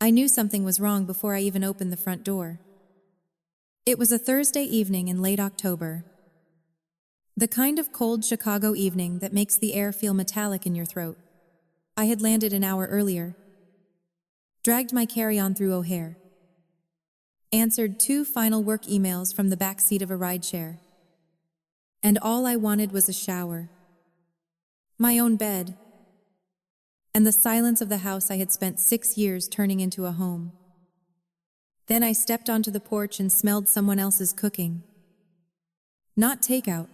I knew something was wrong before I even opened the front door. It was a Thursday evening in late October. The kind of cold Chicago evening that makes the air feel metallic in your throat. I had landed an hour earlier, dragged my carry-on through O'Hare, answered 2 final work emails from the back seat of a rideshare, and all I wanted was a shower, my own bed, and the silence of the house I had spent 6 years turning into a home. Then I stepped onto the porch and smelled someone else's cooking. Not takeout.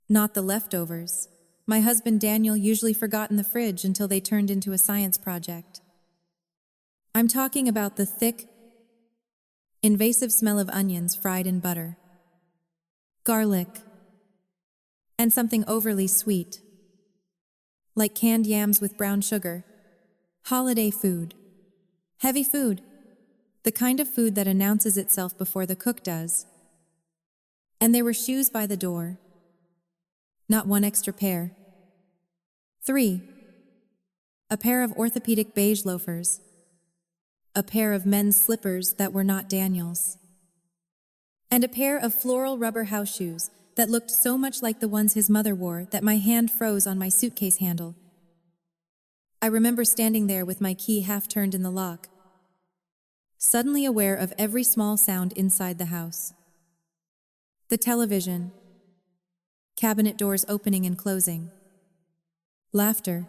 Not the leftovers. My husband Daniel usually forgot in the fridge until they turned into a science project. I'm talking about the thick, invasive smell of onions fried in butter, garlic, and something overly sweet, like canned yams with brown sugar. Holiday food. Heavy food. The kind of food that announces itself before the cook does. And there were shoes by the door. Not one extra pair. 3. A pair of orthopedic beige loafers. A pair of men's slippers that were not Daniel's. And a pair of floral rubber house shoes that looked so much like the ones his mother wore that my hand froze on my suitcase handle. I remember standing there with my key half turned in the lock, suddenly aware of every small sound inside the house. The television, cabinet doors opening and closing, laughter.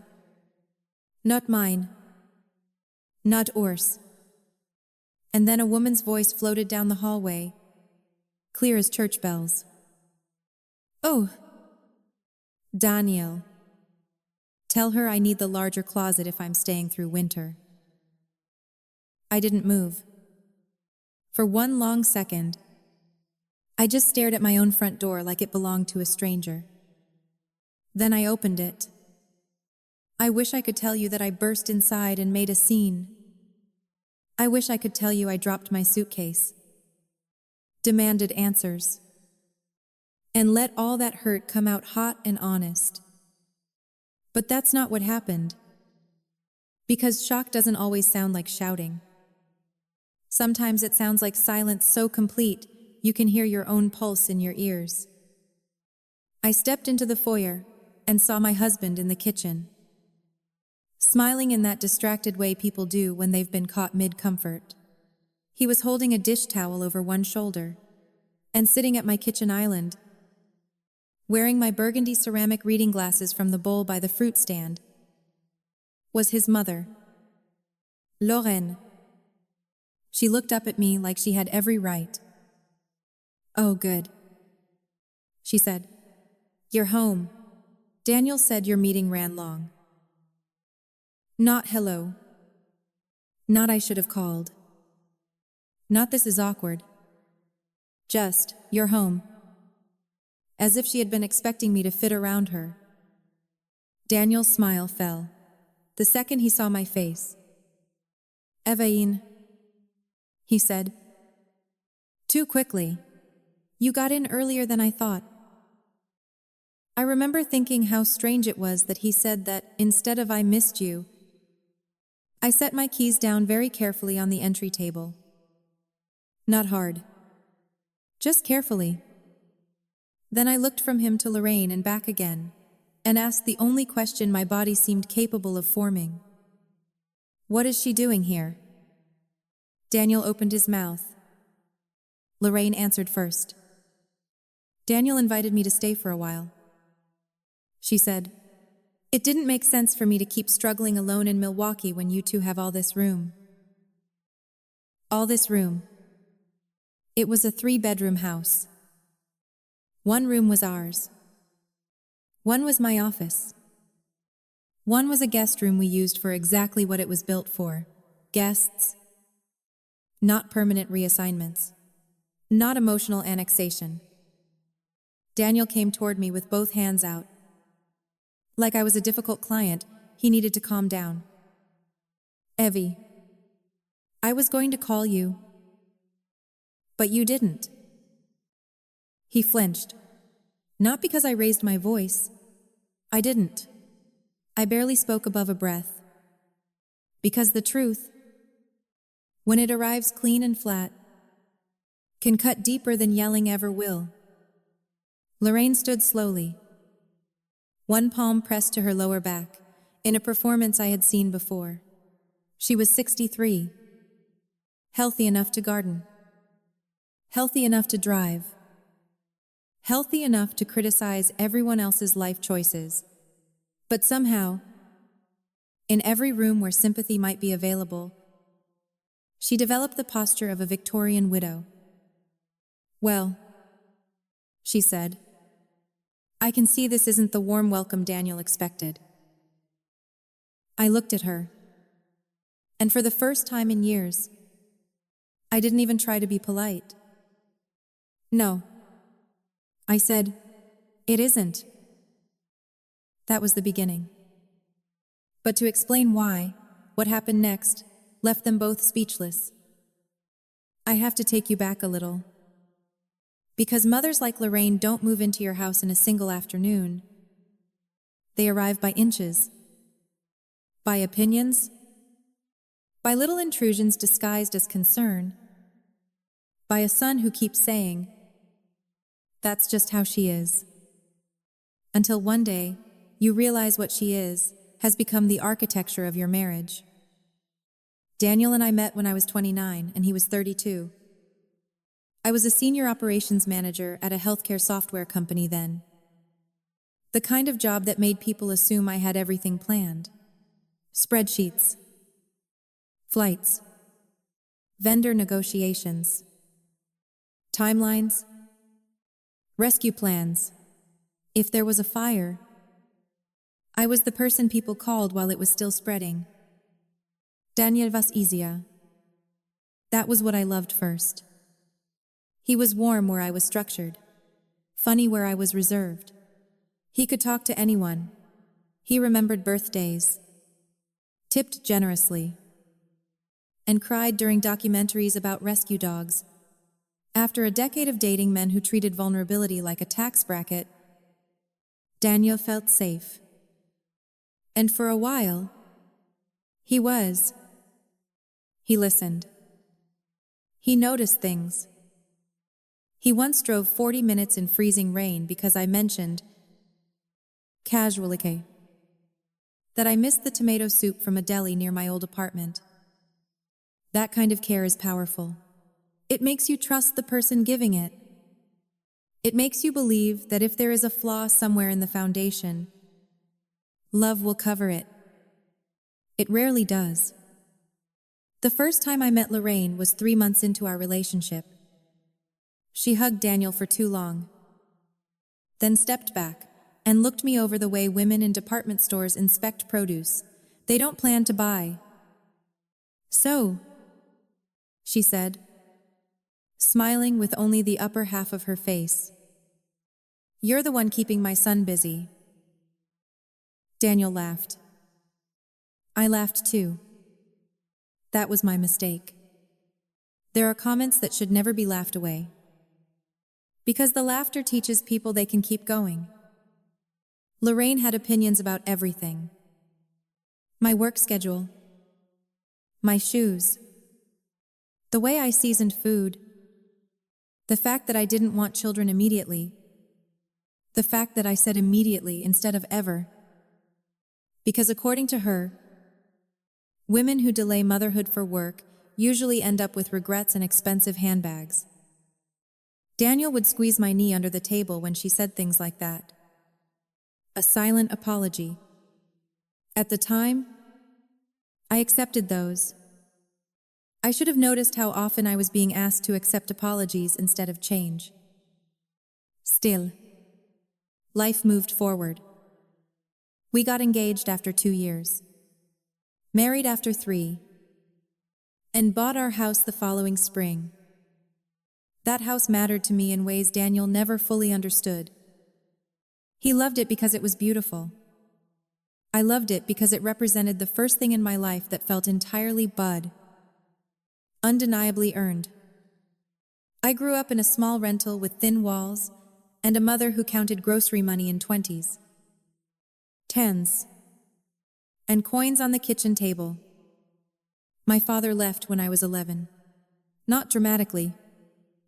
Not mine, not Urs. And then a woman's voice floated down the hallway, clear as church bells. "Oh, Daniel. Tell her I need the larger closet if I'm staying through winter." I didn't move. For one long second, I just stared at my own front door like it belonged to a stranger. Then I opened it. I wish I could tell you that I burst inside and made a scene. I wish I could tell you I dropped my suitcase, demanded answers, and let all that hurt come out hot and honest. But that's not what happened. Because shock doesn't always sound like shouting. Sometimes it sounds like silence so complete you can hear your own pulse in your ears. I stepped into the foyer and saw my husband in the kitchen, smiling in that distracted way people do when they've been caught mid-comfort. He was holding a dish towel over one shoulder and sitting at my kitchen island, wearing my burgundy ceramic reading glasses from the bowl by the fruit stand, was his mother, Lorraine. She looked up at me like she had every right. "Oh, good," she said. "You're home. Daniel said your meeting ran long." Not hello. Not I should have called. Not this is awkward. Just, "You're home." As if she had been expecting me to fit around her. Daniel's smile fell the second he saw my face. "Evaine," he said. "Too quickly. You got in earlier than I thought." I remember thinking how strange it was that he said that instead of "I missed you." I set my keys down very carefully on the entry table. Not hard. Just carefully. Then I looked from him to Lorraine and back again, and asked the only question my body seemed capable of forming. "What is she doing here?" Daniel opened his mouth. Lorraine answered first. "Daniel invited me to stay for a while," she said. "It didn't make sense for me to keep struggling alone in Milwaukee when you two have all this room." All this room. It was a 3-bedroom house. One room was ours. One was my office. One was a guest room we used for exactly what it was built for. Guests. Not permanent reassignments. Not emotional annexation. Daniel came toward me with both hands out. Like I was a difficult client, he needed to calm down. "Evie, I was going to call you, but you didn't." He flinched. Not because I raised my voice. I didn't. I barely spoke above a breath. Because the truth, when it arrives clean and flat, can cut deeper than yelling ever will. Lorraine stood slowly, one palm pressed to her lower back, in a performance I had seen before. She was 63, healthy enough to garden, healthy enough to drive, healthy enough to criticize everyone else's life choices. But somehow, in every room where sympathy might be available, she developed the posture of a Victorian widow. "Well," she said, "I can see this isn't the warm welcome Daniel expected." I looked at her, and for the first time in years, I didn't even try to be polite. "No," I said, "it isn't." That was the beginning. But to explain why, what happened next, left them both speechless. I have to take you back a little. Because mothers like Lorraine don't move into your house in a single afternoon. They arrive by inches, by opinions, by little intrusions disguised as concern, by a son who keeps saying, "That's just how she is." Until one day, you realize what she is has become the architecture of your marriage. Daniel and I met when I was 29 and he was 32. I was a senior operations manager at a healthcare software company then. The kind of job that made people assume I had everything planned. Spreadsheets, flights, vendor negotiations, timelines, rescue plans. If there was a fire, I was the person people called while it was still spreading. Daniel was easier. That was what I loved first. He was warm where I was structured, funny where I was reserved. He could talk to anyone. He remembered birthdays, tipped generously, and cried during documentaries about rescue dogs. After a decade of dating men who treated vulnerability like a tax bracket, Daniel felt safe. And for a while, he was. He listened. He noticed things. He once drove 40 minutes in freezing rain because I mentioned, casually, that I missed the tomato soup from a deli near my old apartment. That kind of care is powerful. It makes you trust the person giving it. It makes you believe that if there is a flaw somewhere in the foundation, love will cover it. It rarely does. The first time I met Lorraine was 3 months into our relationship. She hugged Daniel for too long, then stepped back and looked me over the way women in department stores inspect produce they don't plan to buy. "So," she said, smiling with only the upper half of her face, "you're the one keeping my son busy." Daniel laughed. I laughed too. That was my mistake. There are comments that should never be laughed away, because the laughter teaches people they can keep going. Lorraine had opinions about everything. My work schedule, my shoes, the way I seasoned food, the fact that I didn't want children immediately, the fact that I said immediately instead of ever. Because according to her, women who delay motherhood for work usually end up with regrets and expensive handbags. Daniel would squeeze my knee under the table when she said things like that. A silent apology. At the time, I accepted those. I should have noticed how often I was being asked to accept apologies instead of change. Still, life moved forward. We got engaged after 2 years, married after 3, and bought our house the following spring. That house mattered to me in ways Daniel never fully understood. He loved it because it was beautiful. I loved it because it represented the first thing in my life that felt entirely Bud, undeniably earned. I grew up in a small rental with thin walls and a mother who counted grocery money in 20s, 10s, and coins on the kitchen table. My father left when I was 11. Not dramatically.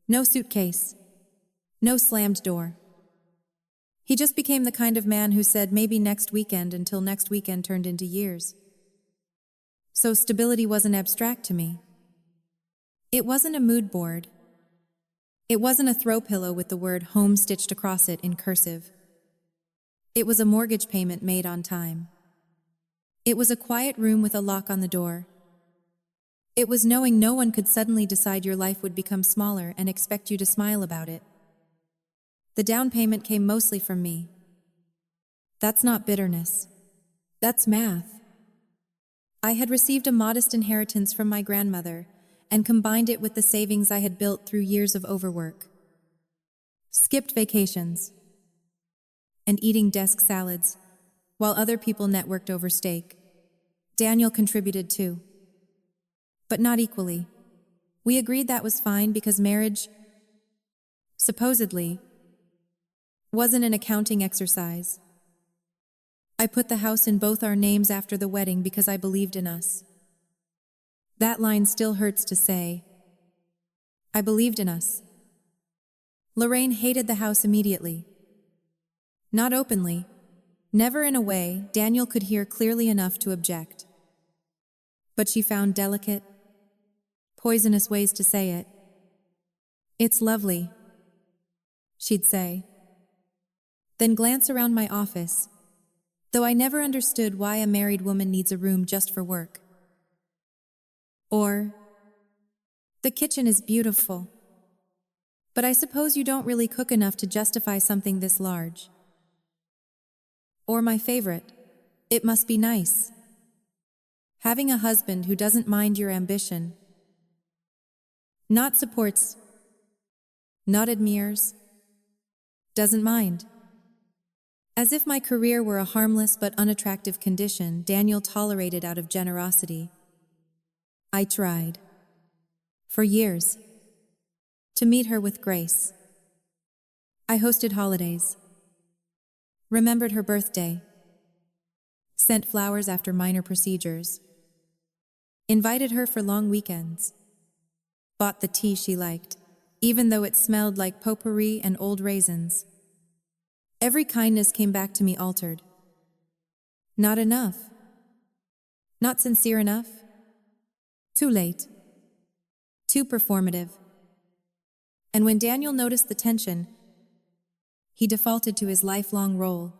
No suitcase. No slammed door. He just became the kind of man who said maybe next weekend until next weekend turned into years. So stability wasn't abstract to me. It wasn't a mood board. It wasn't a throw pillow with the word home stitched across it in cursive. It was a mortgage payment made on time. It was a quiet room with a lock on the door. It was knowing no one could suddenly decide your life would become smaller and expect you to smile about it. The down payment came mostly from me. That's not bitterness. That's math. I had received a modest inheritance from my grandmother and combined it with the savings I had built through years of overwork. Skipped vacations and eating desk salads while other people networked over steak. Daniel contributed too, but not equally. We agreed that was fine because marriage, supposedly, wasn't an accounting exercise. I put the house in both our names after the wedding because I believed in us. That line still hurts to say. I believed in us. Lorraine hated the house immediately. Not openly, never in a way Daniel could hear clearly enough to object. But she found delicate, poisonous ways to say it. It's lovely, she'd say. Then glance around my office, though I never understood why a married woman needs a room just for work. Or, the kitchen is beautiful, but I suppose you don't really cook enough to justify something this large. Or my favorite, it must be nice. Having a husband who doesn't mind your ambition, not supports, not admires, doesn't mind. As if my career were a harmless but unattractive condition Daniel tolerated out of generosity. I tried, for years, to meet her with grace. I hosted holidays, remembered her birthday, sent flowers after minor procedures, invited her for long weekends, bought the tea she liked, even though it smelled like potpourri and old raisins. Every kindness came back to me altered. Not enough. Not sincere enough. Too late. Too performative. And when Daniel noticed the tension, he defaulted to his lifelong role,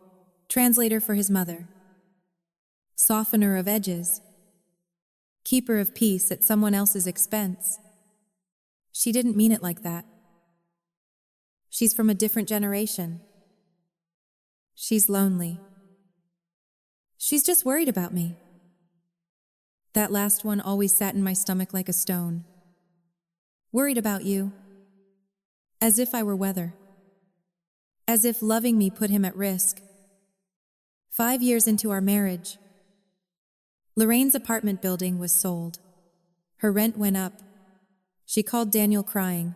translator for his mother, softener of edges, keeper of peace at someone else's expense. She didn't mean it like that. She's from a different generation. She's lonely. She's just worried about me. That last one always sat in my stomach like a stone. Worried about you. As if I were weather. As if loving me put him at risk. 5 years into our marriage, Lorraine's apartment building was sold. Her rent went up. She called Daniel crying.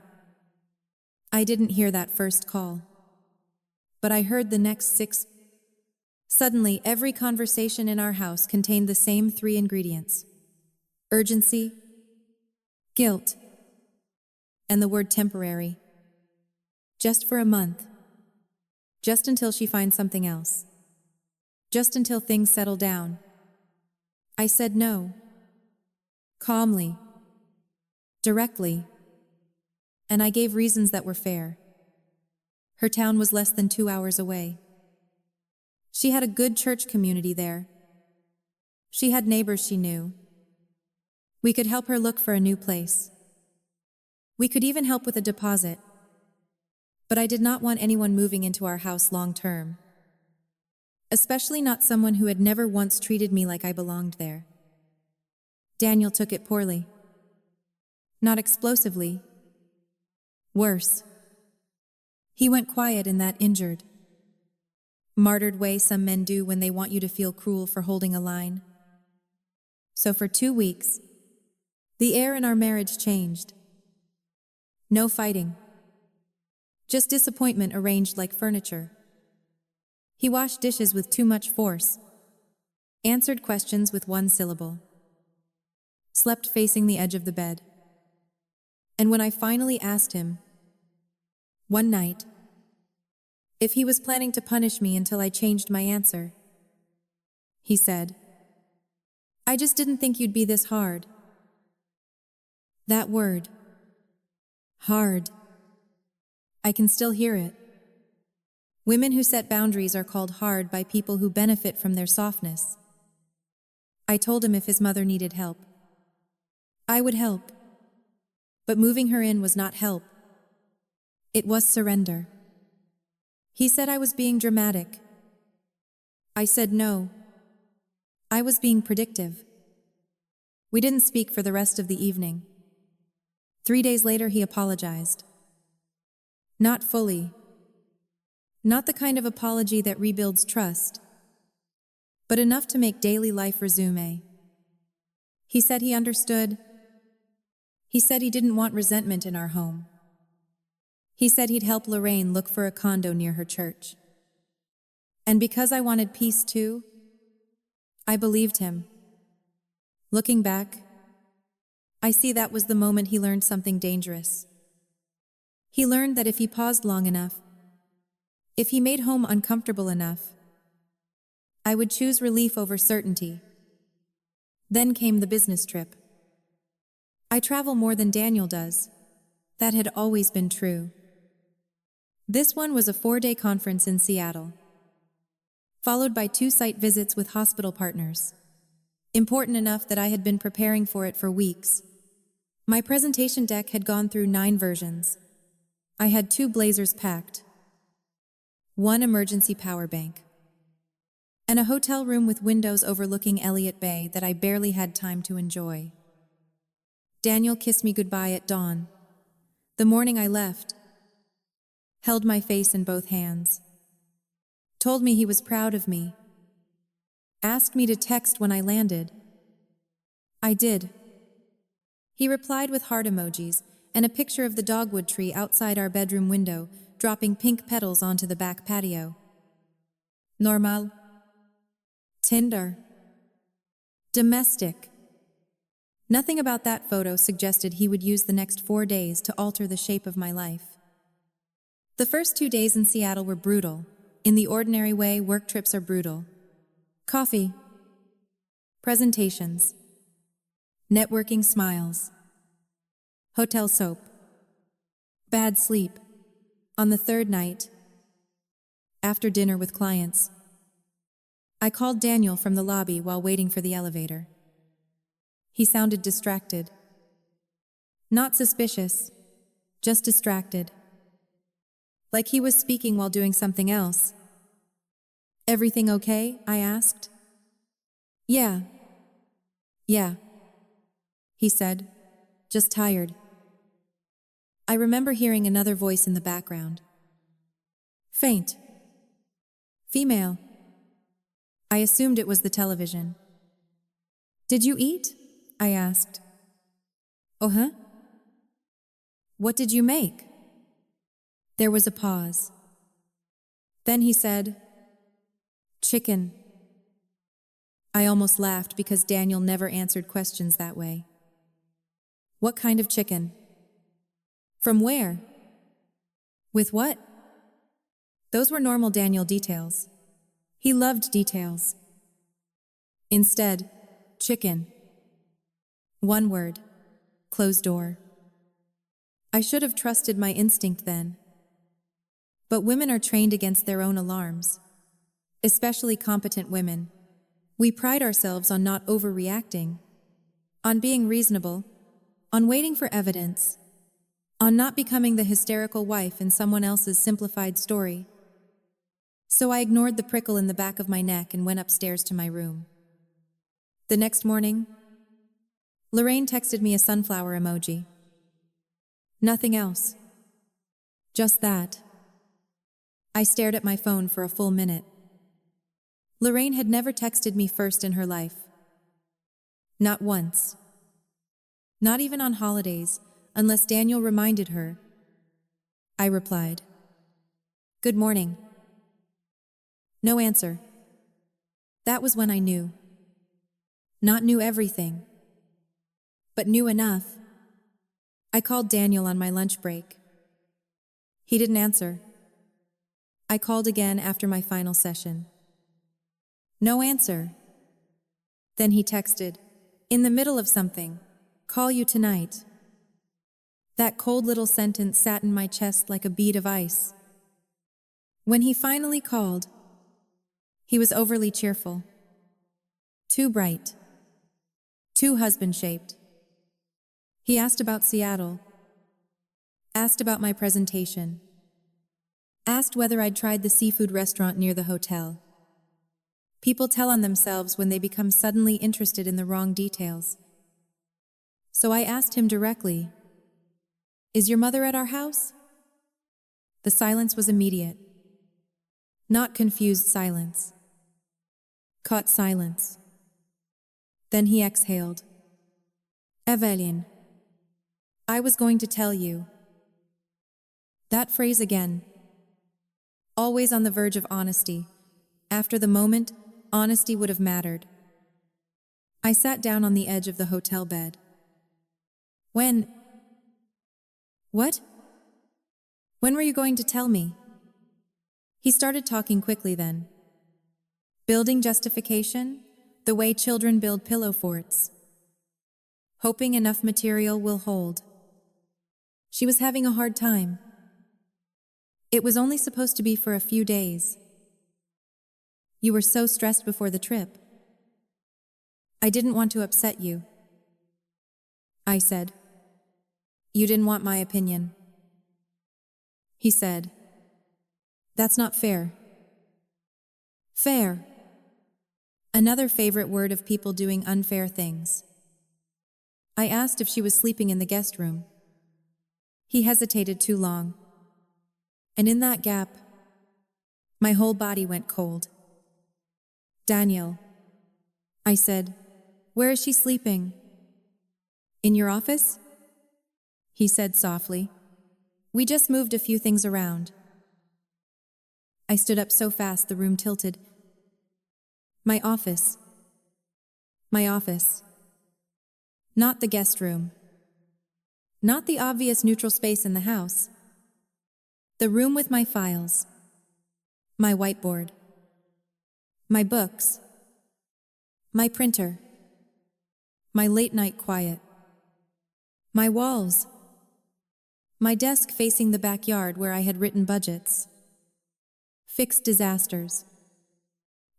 I didn't hear that first call, but I heard the next 6. Suddenly, every conversation in our house contained the same 3 ingredients: urgency, guilt, and the word temporary. Just for a month. Just until she finds something else. Just until things settle down. I said no. Calmly. Directly. And I gave reasons that were fair. Her town was less than 2 hours away. She had a good church community there. She had neighbors she knew. We could help her look for a new place. We could even help with a deposit. But I did not want anyone moving into our house long term. Especially not someone who had never once treated me like I belonged there. Daniel took it poorly. Not explosively. Worse. He went quiet in that injured, martyred way some men do when they want you to feel cruel for holding a line. So for 2 weeks, the air in our marriage changed. No fighting. Just disappointment arranged like furniture. He washed dishes with too much force, answered questions with 1 syllable. slept facing the edge of the bed. And when I finally asked him, one night, if he was planning to punish me until I changed my answer, he said, "I just didn't think you'd be this hard." That word, hard, I can still hear it. Women who set boundaries are called hard by people who benefit from their softness. I told him if his mother needed help, I would help. But moving her in was not help. It was surrender. He said I was being dramatic. I said no. I was being predictive. We didn't speak for the rest of the evening. 3 days later, he apologized. Not fully. Not the kind of apology that rebuilds trust, but enough to make daily life resume. He said he understood. He said he didn't want resentment in our home. He said he'd help Lorraine look for a condo near her church. And because I wanted peace too, I believed him. Looking back, I see that was the moment he learned something dangerous. He learned that if he paused long enough, if he made home uncomfortable enough, I would choose relief over certainty. Then came the business trip. I travel more than Daniel does. That had always been true. This one was a 4-day conference in Seattle, followed by 2 site visits with hospital partners. Important enough that I had been preparing for it for weeks. My presentation deck had gone through 9 versions. I had 2 blazers packed, 1 emergency power bank, and a hotel room with windows overlooking Elliott Bay that I barely had time to enjoy. Daniel kissed me goodbye at dawn. The morning I left, held my face in both hands, told me he was proud of me, asked me to text when I landed. I did. He replied with heart emojis and a picture of the dogwood tree outside our bedroom window, dropping pink petals onto the back patio. Normal. Tinder. Domestic. Nothing about that photo suggested he would use the next 4 days to alter the shape of my life. The first 2 days in Seattle were brutal. In the ordinary way, work trips are brutal. Coffee. Presentations. Networking smiles. Hotel soap. Bad sleep. On the 3rd night, after dinner with clients, I called Daniel from the lobby while waiting for the elevator. He sounded distracted. Not suspicious, just distracted. Like he was speaking while doing something else. "Everything okay?" I asked. Yeah, he said, "just tired." I remember hearing another voice in the background. Faint. Female. I assumed it was the television. "Did you eat?" I asked. "Oh, huh? What did you make?" There was a pause. Then he said, "Chicken." I almost laughed because Daniel never answered questions that way. "What kind of chicken? From where? With what?" Those were normal Daniel details. He loved details. Instead, chicken. One word. Closed door. I should have trusted my instinct then. But women are trained against their own alarms. Especially competent women. We pride ourselves on not overreacting, on being reasonable, on waiting for evidence, on not becoming the hysterical wife in someone else's simplified story. So I ignored the prickle in the back of my neck and went upstairs to my room. The next morning, Lorraine texted me a sunflower emoji. Nothing else. Just that. I stared at my phone for a full minute. Lorraine had never texted me first in her life. Not once. Not even on holidays, unless Daniel reminded her. I replied, "Good morning." No answer. That was when I knew. Not knew everything, but knew enough. I called Daniel on my lunch break. He didn't answer. I called again after my final session. No answer. Then he texted, "In the middle of something. Call you tonight." That cold little sentence sat in my chest like a bead of ice. When he finally called, he was overly cheerful. Too bright. Too husband-shaped. He asked about Seattle. Asked about my presentation. Asked whether I'd tried the seafood restaurant near the hotel. People tell on themselves when they become suddenly interested in the wrong details. So I asked him directly, "Is your mother at our house?" The silence was immediate. Not confused silence. Caught silence. Then he exhaled. "Evelyn, I was going to tell you." That phrase again. Always on the verge of honesty. After the moment, honesty would have mattered. I sat down on the edge of the hotel bed. When? What? When were you going to tell me? He started talking quickly then. Building justification, the way children build pillow forts. Hoping enough material will hold. She was having a hard time. It was only supposed to be for a few days. You were so stressed before the trip. I didn't want to upset you. I said. You didn't want my opinion. He said. That's not fair. Fair. Another favorite word of people doing unfair things. I asked if she was sleeping in the guest room. He hesitated too long. And in that gap, my whole body went cold. Daniel, I said, where is she sleeping? In your office? He said softly. We just moved a few things around. I stood up so fast the room tilted. My office. My office. Not the guest room. Not the obvious neutral space in the house. The room with my files. My whiteboard. My books. My printer. My late-night quiet. My walls. My desk facing the backyard where I had written budgets. Fixed disasters.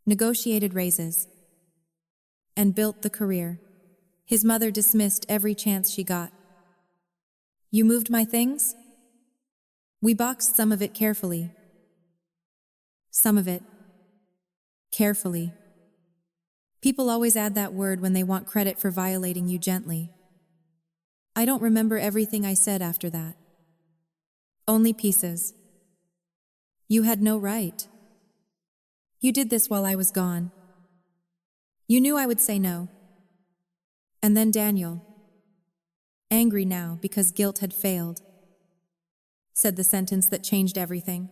Negotiated raises. And built the career. His mother dismissed every chance she got. You moved my things? We boxed some of it carefully. Some of it. Carefully. People always add that word when they want credit for violating you gently. I don't remember everything I said after that. Only pieces. You had no right. You did this while I was gone. You knew I would say no. And then Daniel, angry now because guilt had failed, said the sentence that changed everything.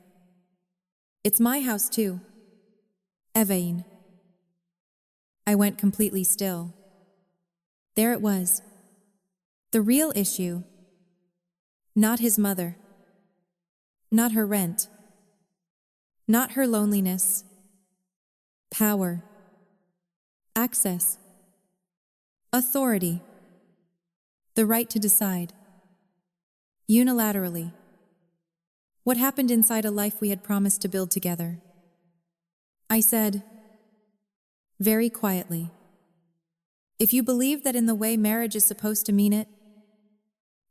It's my house too. Evain. I went completely still. There it was. The real issue. Not his mother. Not her rent. Not her loneliness. Power. Access. Authority. The right to decide. Unilaterally. What happened inside a life we had promised to build together? I said, very quietly, if you believed that in the way marriage is supposed to mean it,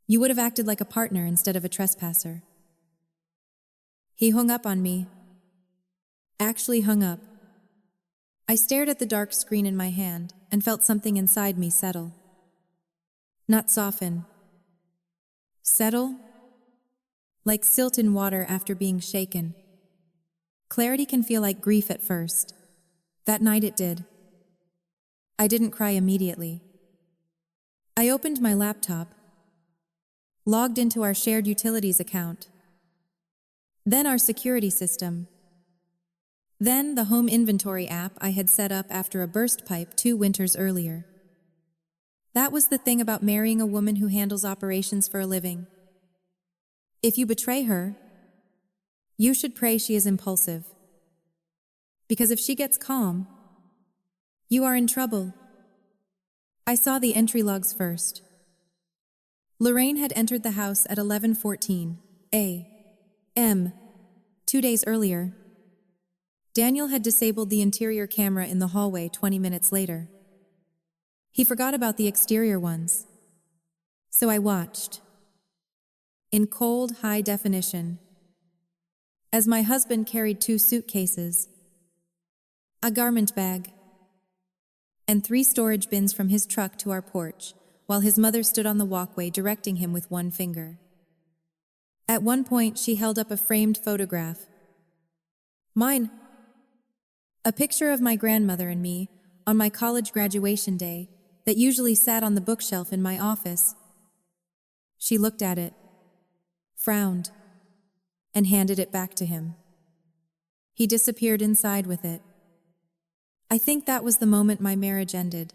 you would have acted like a partner instead of a trespasser. He hung up on me. Actually hung up. I stared at the dark screen in my hand and felt something inside me settle. Not soften. Settle? Like silt in water after being shaken. Clarity can feel like grief at first. That night it did. I didn't cry immediately. I opened my laptop, logged into our shared utilities account, then our security system, then the home inventory app I had set up after a burst pipe 2 winters earlier. That was the thing about marrying a woman who handles operations for a living. If you betray her, you should pray she is impulsive. Because if she gets calm, you are in trouble. I saw the entry logs first. Lorraine had entered the house at 11:14 a.m. 2 days earlier. Daniel had disabled the interior camera in the hallway 20 minutes later. He forgot about the exterior ones. So I watched, in cold, high definition, as my husband carried 2 suitcases, a garment bag, and 3 storage bins from his truck to our porch, while his mother stood on the walkway directing him with one finger. At one point, she held up a framed photograph. Mine. A picture of my grandmother and me on my college graduation day that usually sat on the bookshelf in my office. She looked at it, frowned, and handed it back to him. He disappeared inside with it. I think that was the moment my marriage ended.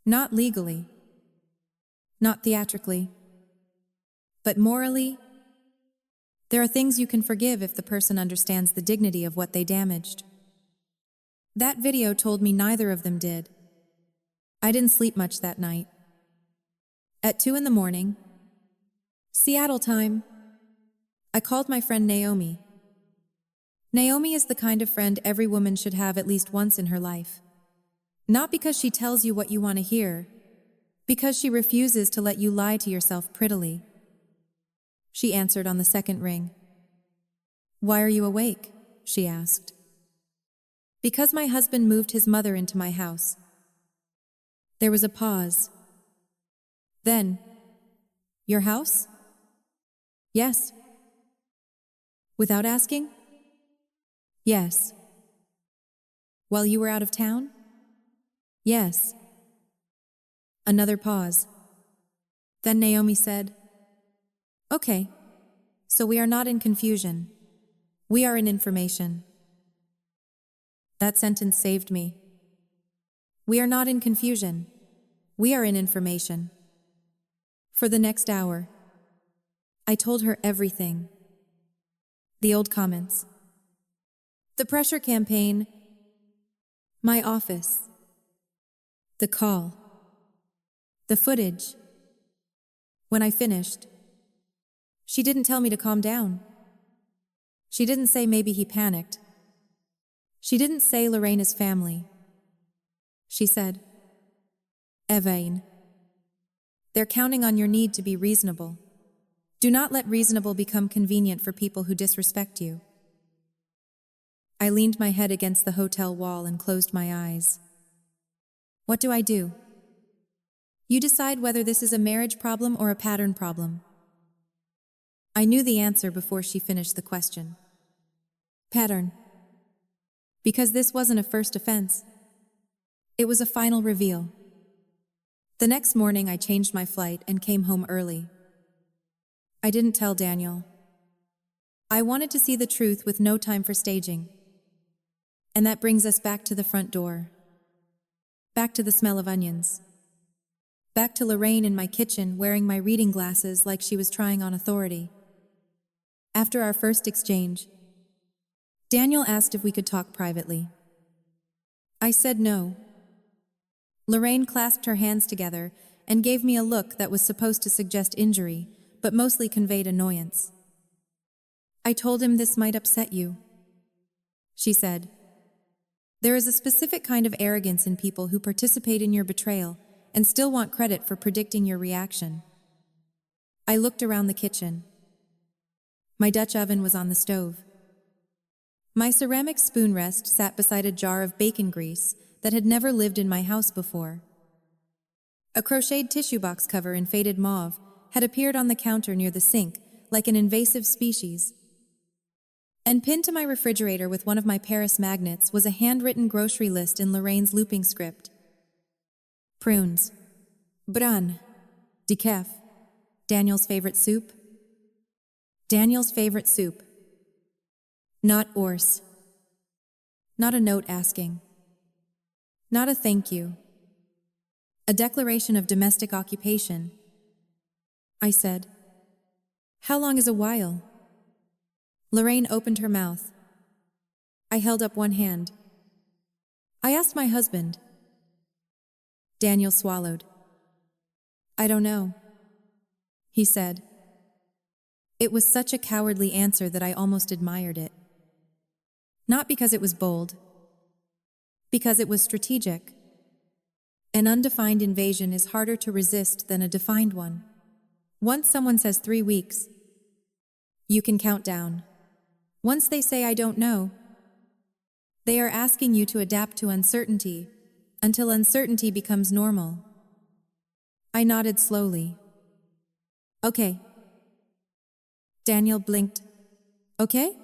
Not legally, not theatrically, but morally. There are things you can forgive if the person understands the dignity of what they damaged. That video told me neither of them did. I didn't sleep much that night. At 2 a.m, Seattle time, I called my friend Naomi. Naomi is the kind of friend every woman should have at least once in her life. Not because she tells you what you want to hear, because she refuses to let you lie to yourself prettily. She answered on the second ring. Why are you awake? She asked. Because my husband moved his mother into my house. There was a pause. Then, your house? Yes. Without asking? Yes. While you were out of town? Yes. Another pause. Then Naomi said, Okay, so we are not in confusion. We are in information. That sentence saved me. We are not in confusion. We are in information. For the next hour, I told her everything. The old comments. The pressure campaign. My office. The call. The footage. When I finished, she didn't tell me to calm down. She didn't say maybe he panicked. She didn't say Lorraine is family. She said, Evain, they're counting on your need to be reasonable. Do not let reasonable become convenient for people who disrespect you. I leaned my head against the hotel wall and closed my eyes. What do I do? You decide whether this is a marriage problem or a pattern problem. I knew the answer before she finished the question. Pattern. Because this wasn't a first offense. It was a final reveal. The next morning I changed my flight and came home early. I didn't tell Daniel. I wanted to see the truth with no time for staging. And that brings us back to the front door. Back to the smell of onions. Back to Lorraine in my kitchen wearing my reading glasses like she was trying on authority. After our first exchange, Daniel asked if we could talk privately. I said no. Lorraine clasped her hands together and gave me a look that was supposed to suggest injury, but mostly conveyed annoyance. I told him this might upset you. She said, There is a specific kind of arrogance in people who participate in your betrayal and still want credit for predicting your reaction. I looked around the kitchen. My Dutch oven was on the stove. My ceramic spoon rest sat beside a jar of bacon grease that had never lived in my house before. A crocheted tissue box cover in faded mauve had appeared on the counter near the sink like an invasive species. And pinned to my refrigerator with one of my Paris magnets was a handwritten grocery list in Lorraine's looping script. Prunes. Bran. Decaf. Daniel's favorite soup. Daniel's favorite soup. Not Ors. Not a note asking. Not a thank you. A declaration of domestic occupation. I said. How long is a while? Lorraine opened her mouth. I held up one hand. I asked my husband. Daniel swallowed. I don't know, he said. It was such a cowardly answer that I almost admired it. Not because it was bold, because it was strategic. An undefined invasion is harder to resist than a defined one. Once someone says 3 weeks, you can count down. Once they say I don't know, they are asking you to adapt to uncertainty until uncertainty becomes normal. I nodded slowly. Okay. Daniel blinked. Okay?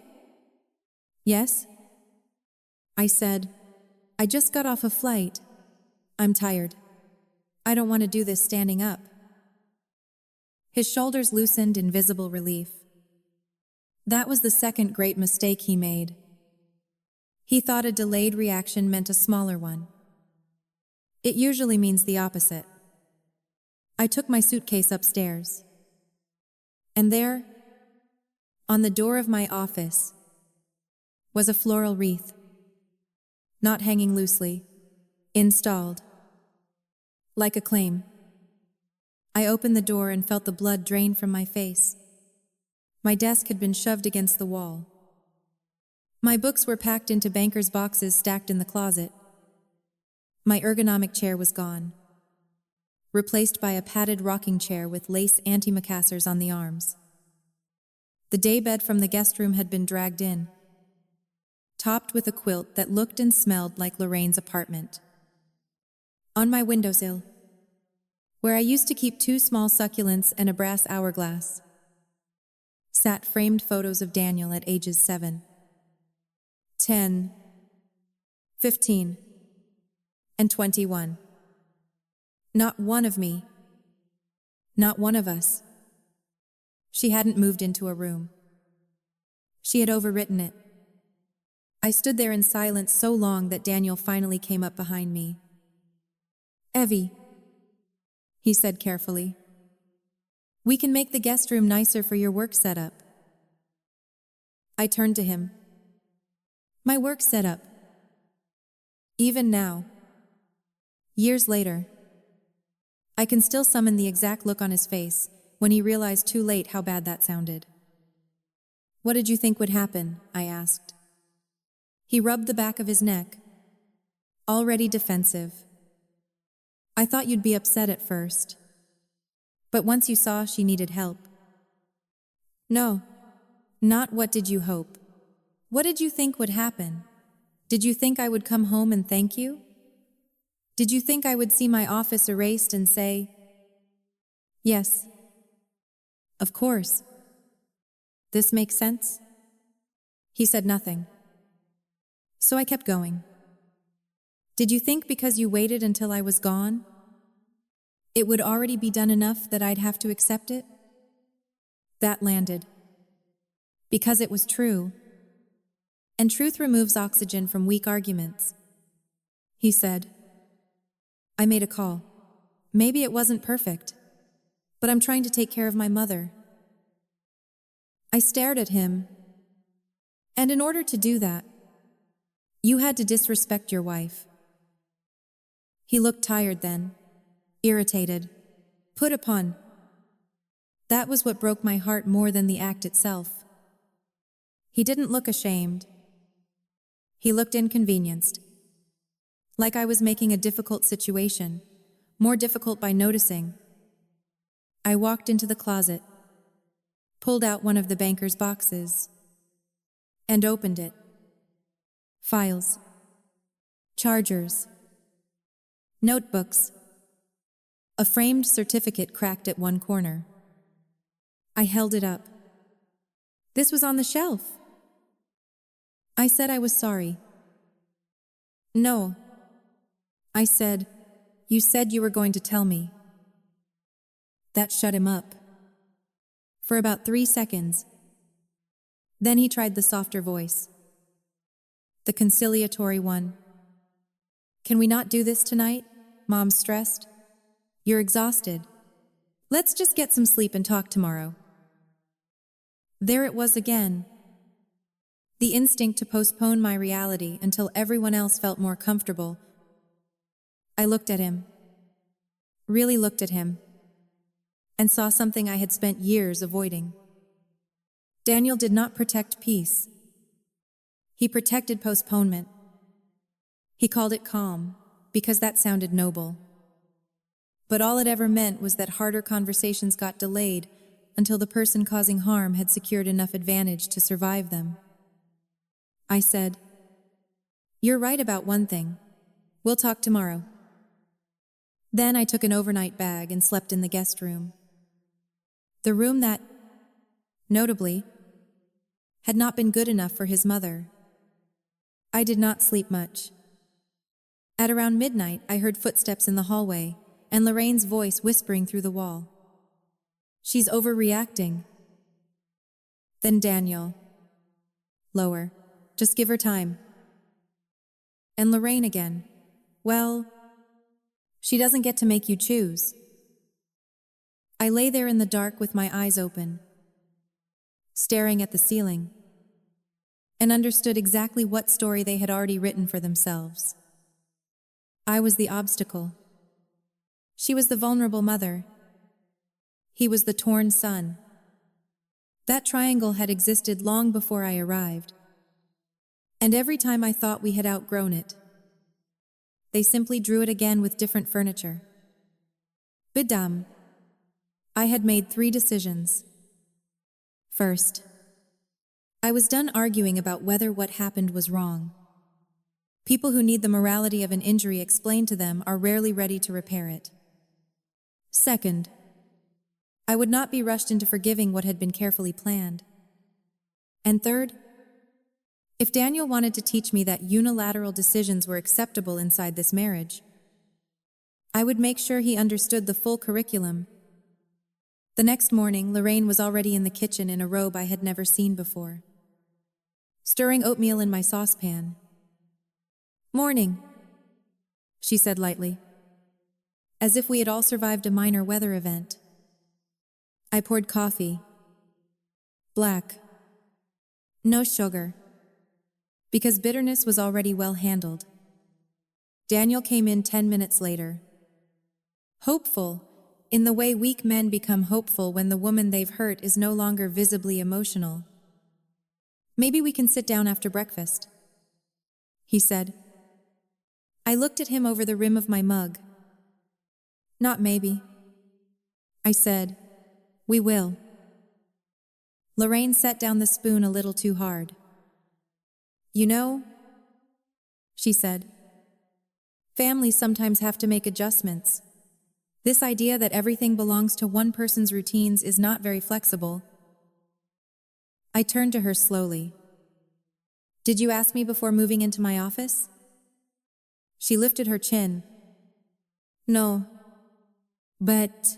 Yes? I said, I just got off a flight. I'm tired. I don't want to do this standing up. His shoulders loosened in visible relief. That was the second great mistake he made. He thought a delayed reaction meant a smaller one. It usually means the opposite. I took my suitcase upstairs. And there, on the door of my office, was a floral wreath. Not hanging loosely, installed. Like a claim. I opened the door and felt the blood drain from my face. My desk had been shoved against the wall. My books were packed into banker's boxes stacked in the closet. My ergonomic chair was gone, replaced by a padded rocking chair with lace antimacassars on the arms. The daybed from the guest room had been dragged in, topped with a quilt that looked and smelled like Lorraine's apartment. On my windowsill, where I used to keep 2 small succulents and a brass hourglass, sat framed photos of Daniel at ages 7, 10, 15, and 21. Not one of me. Not one of us. She hadn't moved into a room. She had overwritten it. I stood there in silence so long that Daniel finally came up behind me. Evie, he said carefully. We can make the guest room nicer for your work setup. I turned to him. My work setup. Even now, years later, I can still summon the exact look on his face when he realized too late how bad that sounded. What did you think would happen? I asked. He rubbed the back of his neck, already defensive. I thought you'd be upset at first, but once you saw she needed help. No, not what did you hope. What did you think would happen? Did you think I would come home and thank you? Did you think I would see my office erased and say, yes, of course. This makes sense? He said nothing. So I kept going. Did you think because you waited until I was gone, it would already be done enough that I'd have to accept it? That landed. Because it was true. And truth removes oxygen from weak arguments. He said. I made a call. Maybe it wasn't perfect, but I'm trying to take care of my mother. I stared at him. And in order to do that, you had to disrespect your wife. He looked tired then, irritated, put upon. That was what broke my heart more than the act itself. He didn't look ashamed. He looked inconvenienced. Like I was making a difficult situation, more difficult by noticing. I walked into the closet, pulled out one of the banker's boxes, and opened it. Files, chargers, notebooks, a framed certificate cracked at one corner. I held it up. This was on the shelf. I said I was sorry. No. I said, you said you were going to tell me. That shut him up. For about 3 seconds. Then he tried the softer voice. The conciliatory one. Can we not do this tonight? Mom's stressed. You're exhausted. Let's just get some sleep and talk tomorrow. There it was again. The instinct to postpone my reality until everyone else felt more comfortable. I looked at him, really looked at him, and saw something I had spent years avoiding. Daniel did not protect peace. He protected postponement. He called it calm, because that sounded noble. But all it ever meant was that harder conversations got delayed until the person causing harm had secured enough advantage to survive them. I said, "You're right about one thing. We'll talk tomorrow." Then I took an overnight bag and slept in the guest room. The room that, notably, had not been good enough for his mother. I did not sleep much. At around midnight, I heard footsteps in the hallway and Lorraine's voice whispering through the wall. "She's overreacting." Then Daniel. Lower. "Just give her time." And Lorraine again. "Well, she doesn't get to make you choose." I lay there in the dark with my eyes open, staring at the ceiling, and understood exactly what story they had already written for themselves. I was the obstacle. She was the vulnerable mother. He was the torn son. That triangle had existed long before I arrived. And every time I thought we had outgrown it, they simply drew it again with different furniture. Bidam. I had made 3 decisions. First, I was done arguing about whether what happened was wrong. People who need the morality of an injury explained to them are rarely ready to repair it. Second, I would not be rushed into forgiving what had been carefully planned. And third, if Daniel wanted to teach me that unilateral decisions were acceptable inside this marriage, I would make sure he understood the full curriculum. The next morning, Lorraine was already in the kitchen in a robe I had never seen before, stirring oatmeal in my saucepan. "Morning," she said lightly, as if we had all survived a minor weather event. I poured coffee. Black. No sugar. Because bitterness was already well handled. Daniel came in 10 minutes later. Hopeful, in the way weak men become hopeful when the woman they've hurt is no longer visibly emotional. "Maybe we can sit down after breakfast," he said. I looked at him over the rim of my mug. "Not maybe," I said. "We will." Lorraine set down the spoon a little too hard. "You know," she said, "families sometimes have to make adjustments. This idea that everything belongs to one person's routines is not very flexible." I turned to her slowly. "Did you ask me before moving into my office?" She lifted her chin. "No. But..."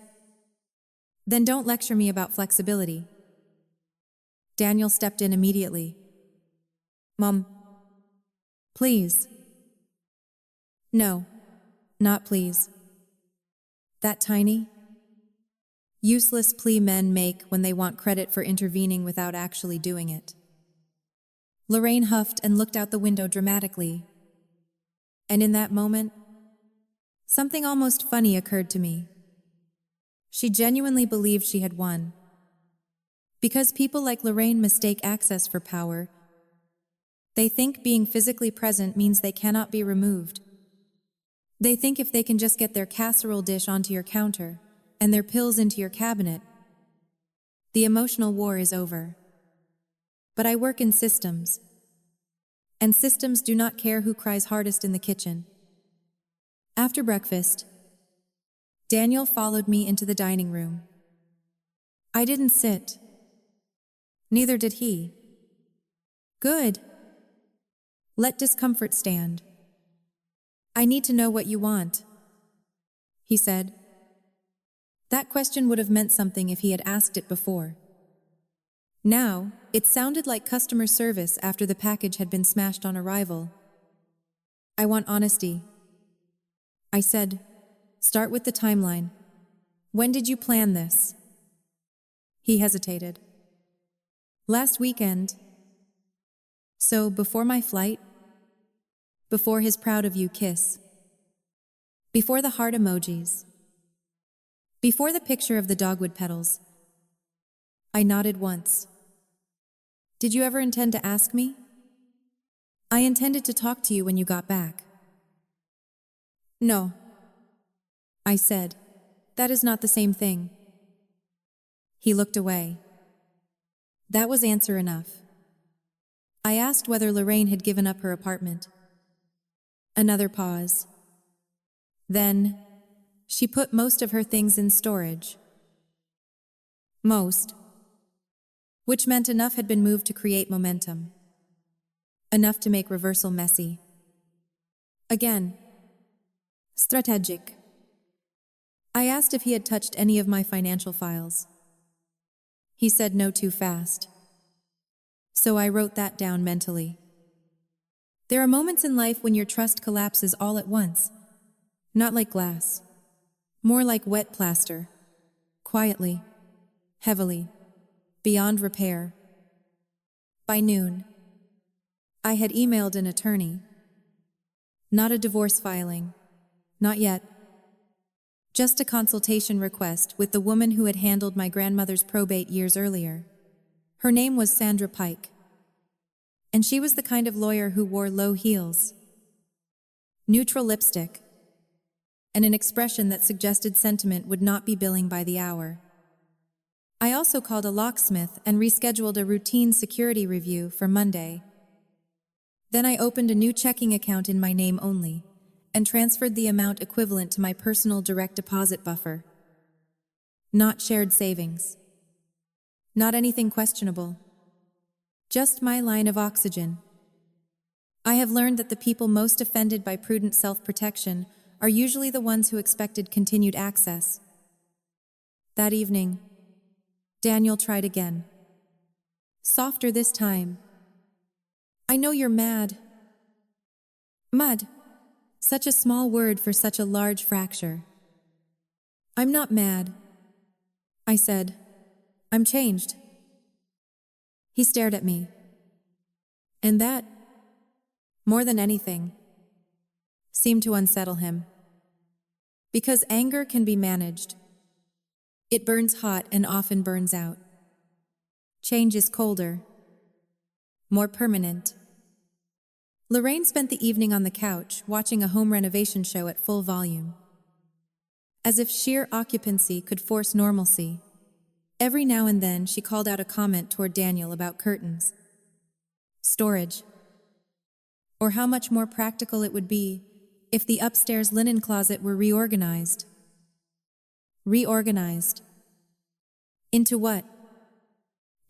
"Then don't lecture me about flexibility." Daniel stepped in immediately. "Mom, please." "No, not please." That tiny, useless plea men make when they want credit for intervening without actually doing it. Lorraine huffed and looked out the window dramatically. And in that moment, something almost funny occurred to me. She genuinely believed she had won. Because people like Lorraine mistake access for power, they think being physically present means they cannot be removed. They think if they can just get their casserole dish onto your counter and their pills into your cabinet, the emotional war is over. But I work in systems, and systems do not care who cries hardest in the kitchen. After breakfast, Daniel followed me into the dining room. I didn't sit. Neither did he. Good. Let discomfort stand. "I need to know what you want," he said. That question would have meant something if he had asked it before. Now, it sounded like customer service after the package had been smashed on arrival. "I want honesty," I said. "Start with the timeline." When did you plan this? He hesitated. Last weekend. So, before my flight? Before his proud of you kiss? Before the heart emojis? Before the picture of the dogwood petals? I nodded once. Did you ever intend to ask me? I intended to talk to you when you got back. No. I said, that is not the same thing. He looked away. That was answer enough. I asked whether Lorraine had given up her apartment. Another pause. Then, she put most of her things in storage. Most. Which meant enough had been moved to create momentum. Enough to make reversal messy. Again. Strategic. I asked if he had touched any of my financial files. He said no too fast. So I wrote that down mentally. There are moments in life when your trust collapses all at once. Not like glass. More like wet plaster. Quietly. Heavily. Beyond repair. By noon, I had emailed an attorney. Not a divorce filing. Not yet. Just a consultation request with the woman who had handled my grandmother's probate years earlier. Her name was Sandra Pike. And she was the kind of lawyer who wore low heels, neutral lipstick, and an expression that suggested sentiment would not be billing by the hour. I also called a locksmith and rescheduled a routine security review for Monday. Then I opened a new checking account in my name only and transferred the amount equivalent to my personal direct deposit buffer. Not shared savings. Not anything questionable. Just my line of oxygen. I have learned that the people most offended by prudent self-protection are usually the ones who expected continued access. That evening, Daniel tried again. Softer this time. I know you're mad. Mud. Such a small word for such a large fracture. I'm not mad. I said, I'm changed. He stared at me. And that, more than anything, seemed to unsettle him. Because anger can be managed. It burns hot and often burns out. Change is colder, more permanent. Lorraine spent the evening on the couch, watching a home renovation show at full volume. As if sheer occupancy could force normalcy, every now and then she called out a comment toward Daniel about curtains, storage, or how much more practical it would be if the upstairs linen closet were reorganized. Reorganized. Into what?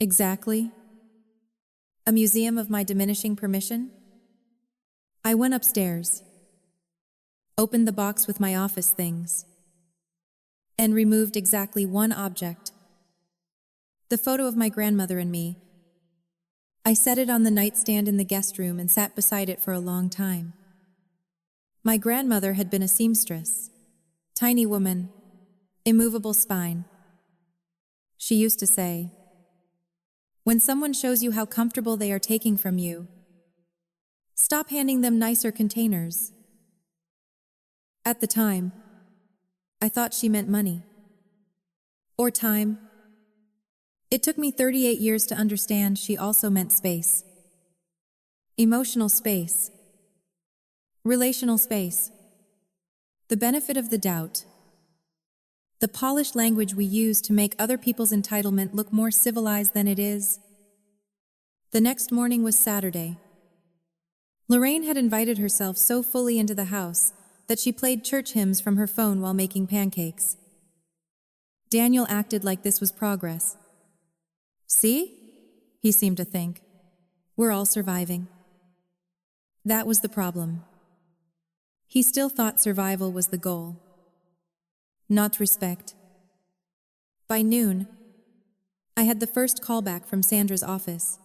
Exactly? A museum of my diminishing permission? I went upstairs, opened the box with my office things, and removed exactly one object. The photo of my grandmother and me. I set it on the nightstand in the guest room and sat beside it for a long time. My grandmother had been a seamstress. Tiny woman, immovable spine. She used to say, when someone shows you how comfortable they are taking from you, stop handing them nicer containers. At the time, I thought she meant money. Or time. It took me 38 years to understand she also meant space. Emotional space. Relational space. The benefit of the doubt. The polished language we use to make other people's entitlement look more civilized than it is. The next morning was Saturday. Lorraine had invited herself so fully into the house that she played church hymns from her phone while making pancakes. Daniel acted like this was progress. See? He seemed to think. We're all surviving. That was the problem. He still thought survival was the goal. Not respect. By noon, I had the first callback from Sandra's office.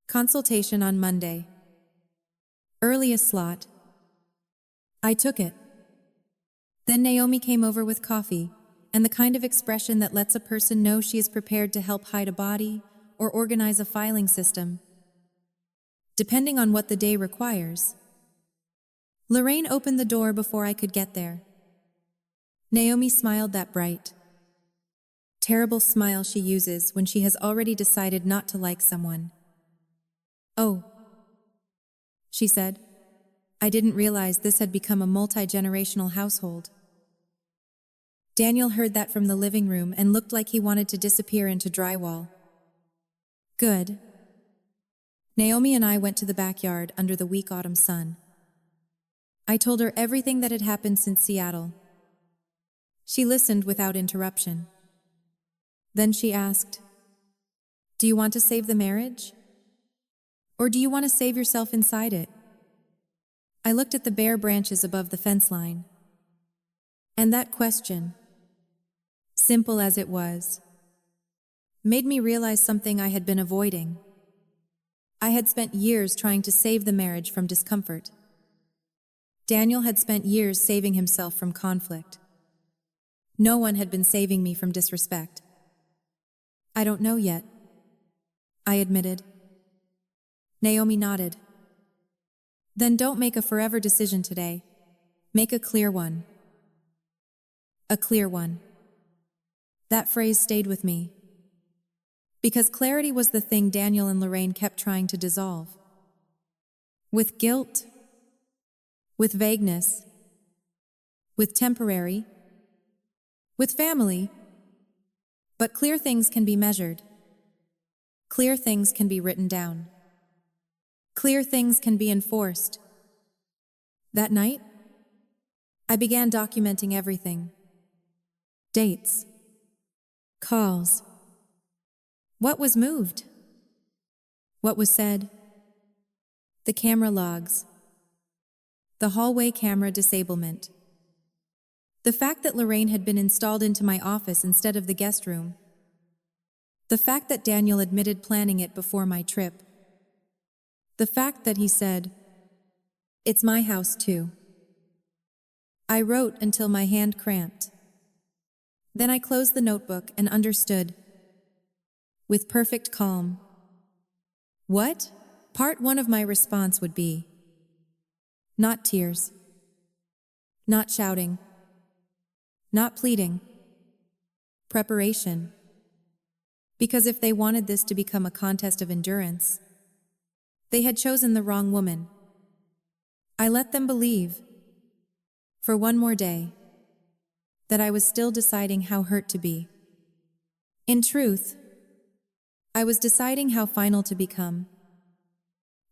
Consultation on Monday. Earliest slot. I took it. Then Naomi came over with coffee and the kind of expression that lets a person know she is prepared to help hide a body or organize a filing system, depending on what the day requires. Lorraine opened the door before I could get there. Naomi smiled that bright, terrible smile she uses when she has already decided not to like someone. "Oh," she said. I didn't realize this had become a multi-generational household. Daniel heard that from the living room and looked like he wanted to disappear into drywall. Good. Naomi and I went to the backyard under the weak autumn sun. I told her everything that had happened since Seattle. She listened without interruption. Then she asked, "Do you want to save the marriage? Or do you want to save yourself inside it?" I looked at the bare branches above the fence line. And that question, simple as it was, made me realize something I had been avoiding. I had spent years trying to save the marriage from discomfort. Daniel had spent years saving himself from conflict. No one had been saving me from disrespect. "I don't know yet," I admitted. Naomi nodded. "Then don't make a forever decision today. Make a clear one." A clear one. That phrase stayed with me. Because clarity was the thing Daniel and Lorraine kept trying to dissolve. With guilt, with vagueness, with temporary, with family. But clear things can be measured. Clear things can be written down. Clear things can be enforced. That night, I began documenting everything. Dates. Calls. What was moved? What was said? The camera logs. The hallway camera disablement. The fact that Lorraine had been installed into my office instead of the guest room. The fact that Daniel admitted planning it before my trip. The fact that he said, "It's my house too." I wrote until my hand cramped. Then I closed the notebook and understood. With perfect calm. What? Part one of my response would be. Not tears. Not shouting. Not pleading. Preparation. Because if they wanted this to become a contest of endurance, they had chosen the wrong woman. I let them believe, for one more day, that I was still deciding how hurt to be. In truth, I was deciding how final to become.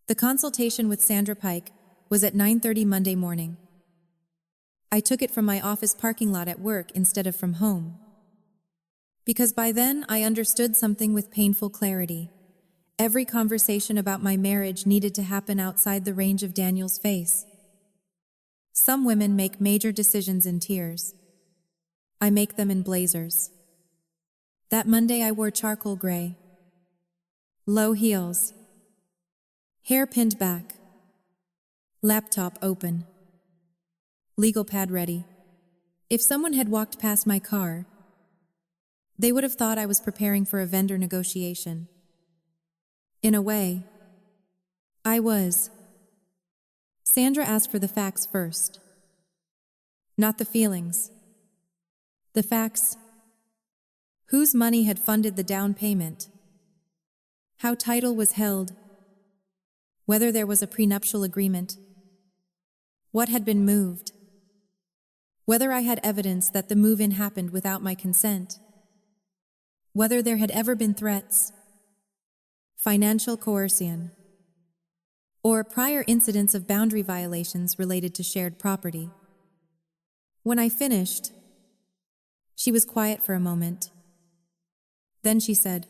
The consultation with Sandra Pike was at 9:30 Monday morning. I took it from my office parking lot at work instead of from home. Because by then I understood something with painful clarity. Every conversation about my marriage needed to happen outside the range of Daniel's face. Some women make major decisions in tears. I make them in blazers. That Monday I wore charcoal gray. Low heels. Hair pinned back. Laptop open. Legal pad ready. If someone had walked past my car, they would have thought I was preparing for a vendor negotiation. In a way, I was. Sandra asked for the facts first. Not the feelings. The facts. Whose money had funded the down payment? How title was held? Whether there was a prenuptial agreement? What had been moved? Whether I had evidence that the move-in happened without my consent? Whether there had ever been threats, financial coercion, or prior incidents of boundary violations related to shared property. When I finished, she was quiet for a moment. Then she said,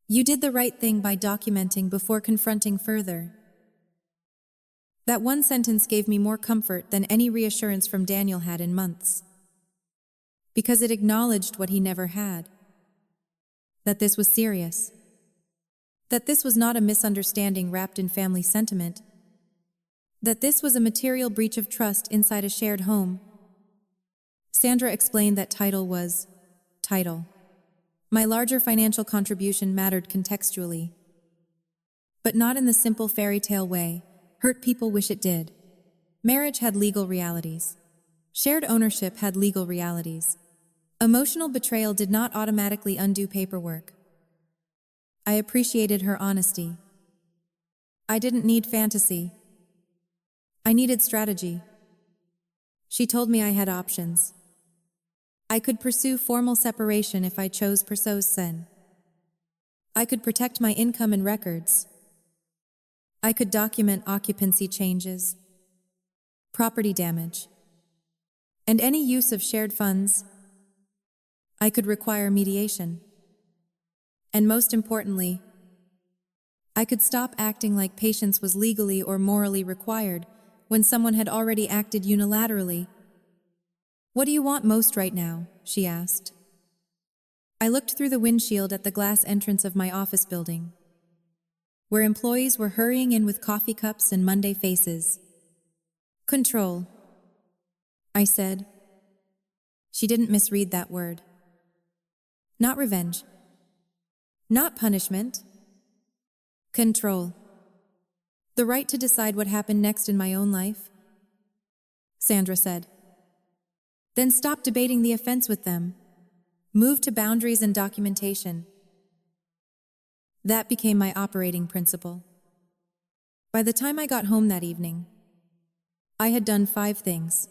"You did the right thing by documenting before confronting further." That one sentence gave me more comfort than any reassurance from Daniel had in months, because it acknowledged what he never had. That this was serious. That this was not a misunderstanding wrapped in family sentiment. That this was a material breach of trust inside a shared home. Sandra explained that title was title. My larger financial contribution mattered contextually, but not in the simple fairy tale way hurt people wish it did. Marriage had legal realities. Shared ownership had legal realities. Emotional betrayal did not automatically undo paperwork. I appreciated her honesty. I didn't need fantasy. I needed strategy. She told me I had options. I could pursue formal separation if I chose Persos Sen. I could protect my income and records. I could document occupancy changes, property damage, and any use of shared funds. I could require mediation. And most importantly, I could stop acting like patience was legally or morally required when someone had already acted unilaterally. "What do you want most right now?" she asked. I looked through the windshield at the glass entrance of my office building, where employees were hurrying in with coffee cups and Monday faces. "Control," I said. She didn't misread that word. Not revenge. Not punishment. Control. The right to decide what happened next in my own life. Sandra said. Then stop debating the offense with them. Move to boundaries and documentation. That became my operating principle. By the time I got home that evening, I had done 5 things.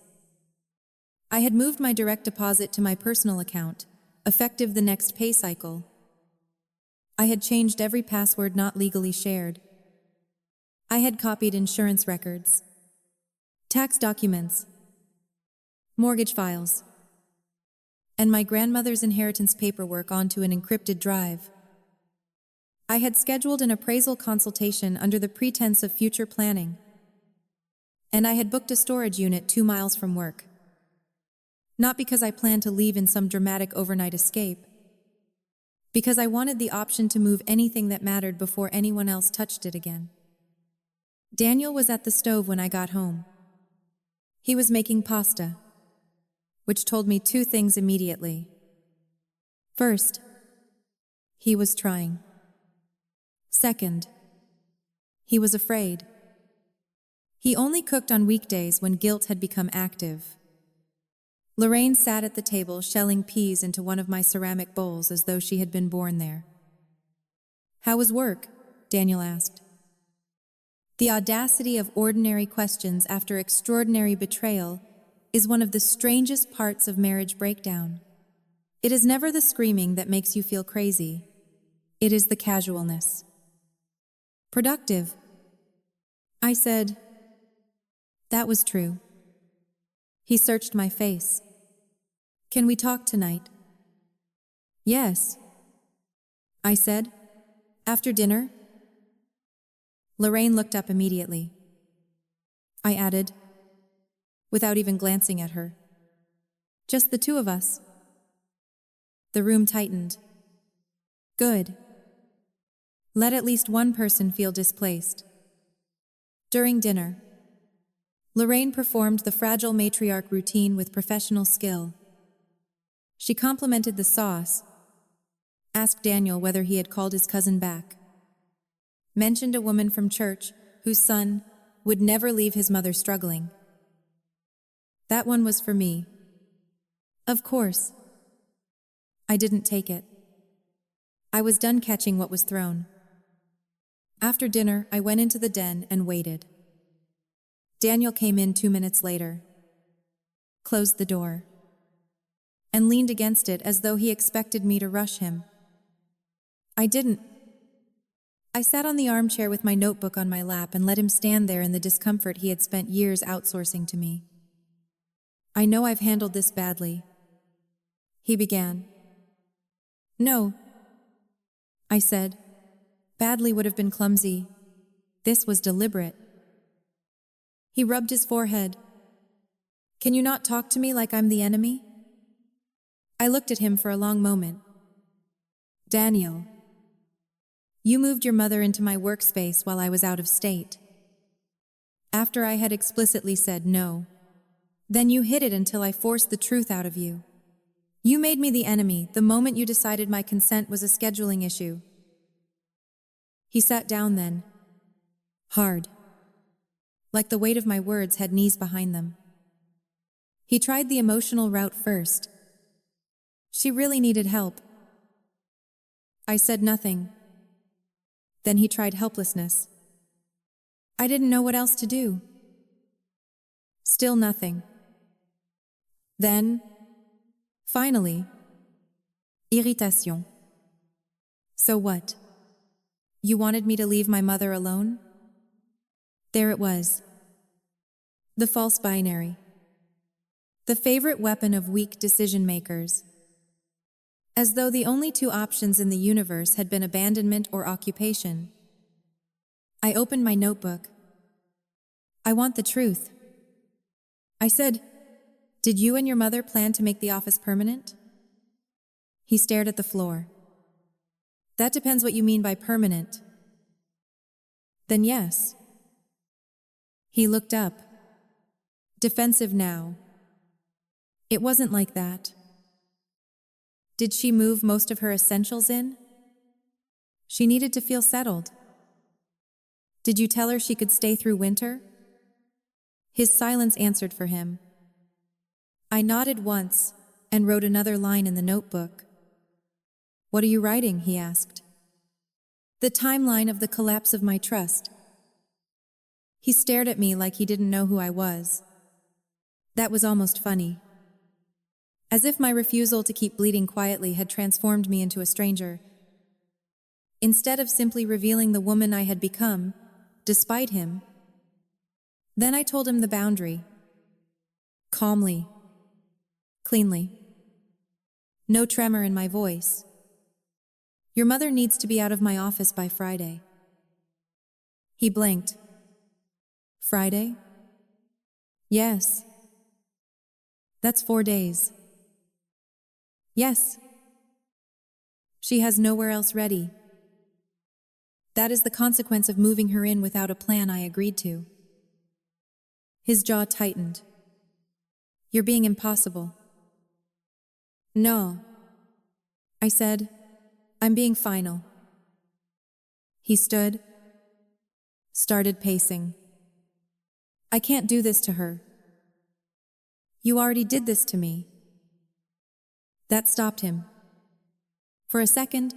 I had moved my direct deposit to my personal account, effective the next pay cycle. I had changed every password not legally shared. I had copied insurance records, tax documents, mortgage files, and my grandmother's inheritance paperwork onto an encrypted drive. I had scheduled an appraisal consultation under the pretense of future planning, and I had booked a storage unit 2 miles from work. Not because I planned to leave in some dramatic overnight escape, because I wanted the option to move anything that mattered before anyone else touched it again. Daniel was at the stove when I got home. He was making pasta, which told me 2 things immediately. First, he was trying. Second, he was afraid. He only cooked on weekdays when guilt had become active. Lorraine sat at the table shelling peas into one of my ceramic bowls as though she had been born there. "How was work?" Daniel asked. The audacity of ordinary questions after extraordinary betrayal is one of the strangest parts of marriage breakdown. It is never the screaming that makes you feel crazy. It is the casualness. "Productive," I said. That was true. He searched my face. "Can we talk tonight?" "Yes," I said. "After dinner?" Lorraine looked up immediately. I added, without even glancing at her, "Just the 2 of us." The room tightened. Good. Let at least one person feel displaced. During dinner, Lorraine performed the fragile matriarch routine with professional skill. She complimented the sauce, asked Daniel whether he had called his cousin back, mentioned a woman from church whose son would never leave his mother struggling. That one was for me. Of course. I didn't take it. I was done catching what was thrown. After dinner, I went into the den and waited. Daniel came in 2 minutes later, closed the door, and leaned against it as though he expected me to rush him. I didn't. I sat on the armchair with my notebook on my lap and let him stand there in the discomfort he had spent years outsourcing to me. "I know I've handled this badly," he began. "No," I said. "Badly would have been clumsy. This was deliberate." He rubbed his forehead. "Can you not talk to me like I'm the enemy?" I looked at him for a long moment. "Daniel, you moved your mother into my workspace while I was out of state. After I had explicitly said no, Then you hid it until I forced the truth out of you. You made me the enemy the moment you decided my consent was a scheduling issue. He sat down then, hard, like the weight of my words had knees behind them. He tried the emotional route first. She really needed help. I said nothing. Then he tried helplessness. I didn't know what else to do. Still nothing. Then, finally, irritation. So what? You wanted me to leave my mother alone? There it was. The false binary. The favorite weapon of weak decision makers. As though the only two options in the universe had been abandonment or occupation. I opened my notebook. I want the truth. I said, did you and your mother plan to make the office permanent? He stared at the floor. That depends what you mean by permanent. Then yes. He looked up. Defensive now. It wasn't like that. Did she move most of her essentials in? She needed to feel settled. Did you tell her she could stay through winter? His silence answered for him. I nodded once and wrote another line in the notebook. What are you writing? He asked. The timeline of the collapse of my trust. He stared at me like he didn't know who I was. That was almost funny. As if my refusal to keep bleeding quietly had transformed me into a stranger. Instead of simply revealing the woman I had become, despite him. Then I told him the boundary. Calmly. Cleanly. No tremor in my voice. Your mother needs to be out of my office by Friday. He blinked. Friday? Yes. That's 4 days. Yes. She has nowhere else ready. That is the consequence of moving her in without a plan I agreed to. His jaw tightened. You're being impossible. No. I said, I'm being final. He stood, started pacing. I can't do this to her. You already did this to me. That stopped him. For a second,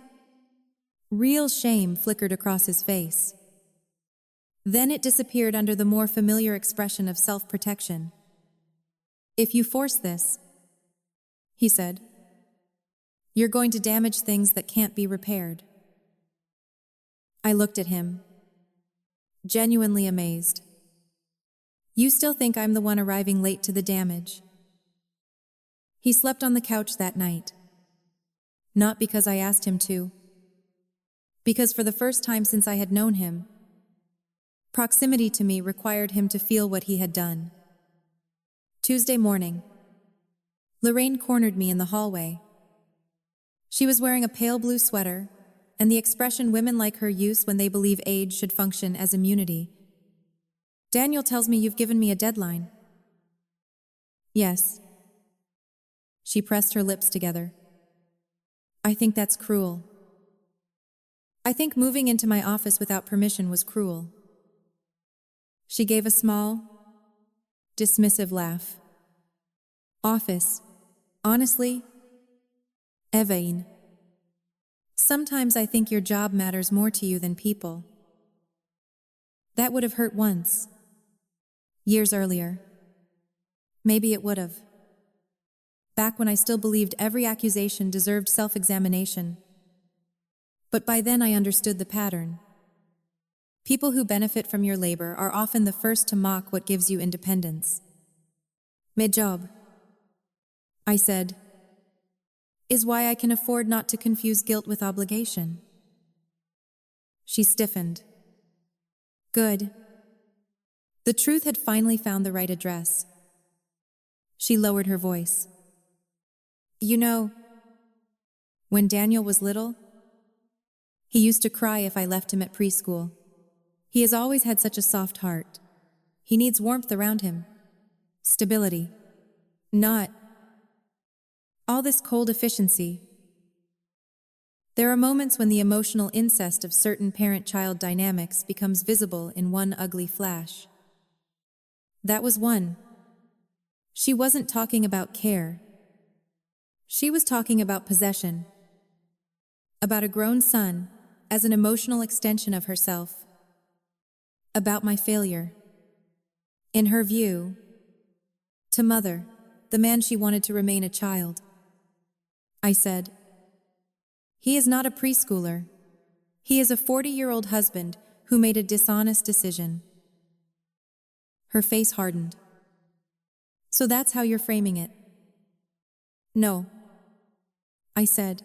real shame flickered across his face. Then it disappeared under the more familiar expression of self-protection. If you force this, he said, you're going to damage things that can't be repaired. I looked at him, genuinely amazed. You still think I'm the one arriving late to the damage? He slept on the couch that night. Not because I asked him to. Because for the first time since I had known him, proximity to me required him to feel what he had done. Tuesday morning, Lorraine cornered me in the hallway. She was wearing a pale blue sweater, and the expression women like her use when they believe age should function as immunity. Daniel tells me you've given me a deadline. Yes. She pressed her lips together. I think that's cruel. I think moving into my office without permission was cruel. She gave a small, dismissive laugh. Office. Honestly, Evaine. Sometimes I think your job matters more to you than people. That would have hurt once. Years earlier. Maybe it would have. Back when I still believed every accusation deserved self-examination. But by then I understood the pattern. People who benefit from your labor are often the first to mock what gives you independence. "My job," I said, "is why I can afford not to confuse guilt with obligation." She stiffened. Good. The truth had finally found the right address. She lowered her voice. You know, when Daniel was little, he used to cry if I left him at preschool. He has always had such a soft heart. He needs warmth around him. Stability. Not all this cold efficiency. There are moments when the emotional incest of certain parent-child dynamics becomes visible in one ugly flash. That was one. She wasn't talking about care. She was talking about possession. About a grown son as an emotional extension of herself. About my failure. In her view, to mother, the man she wanted to remain a child. I said, "He is not a preschooler. He is a 40-year-old husband who made a dishonest decision." Her face hardened. "So that's how you're framing it?" "No." I said,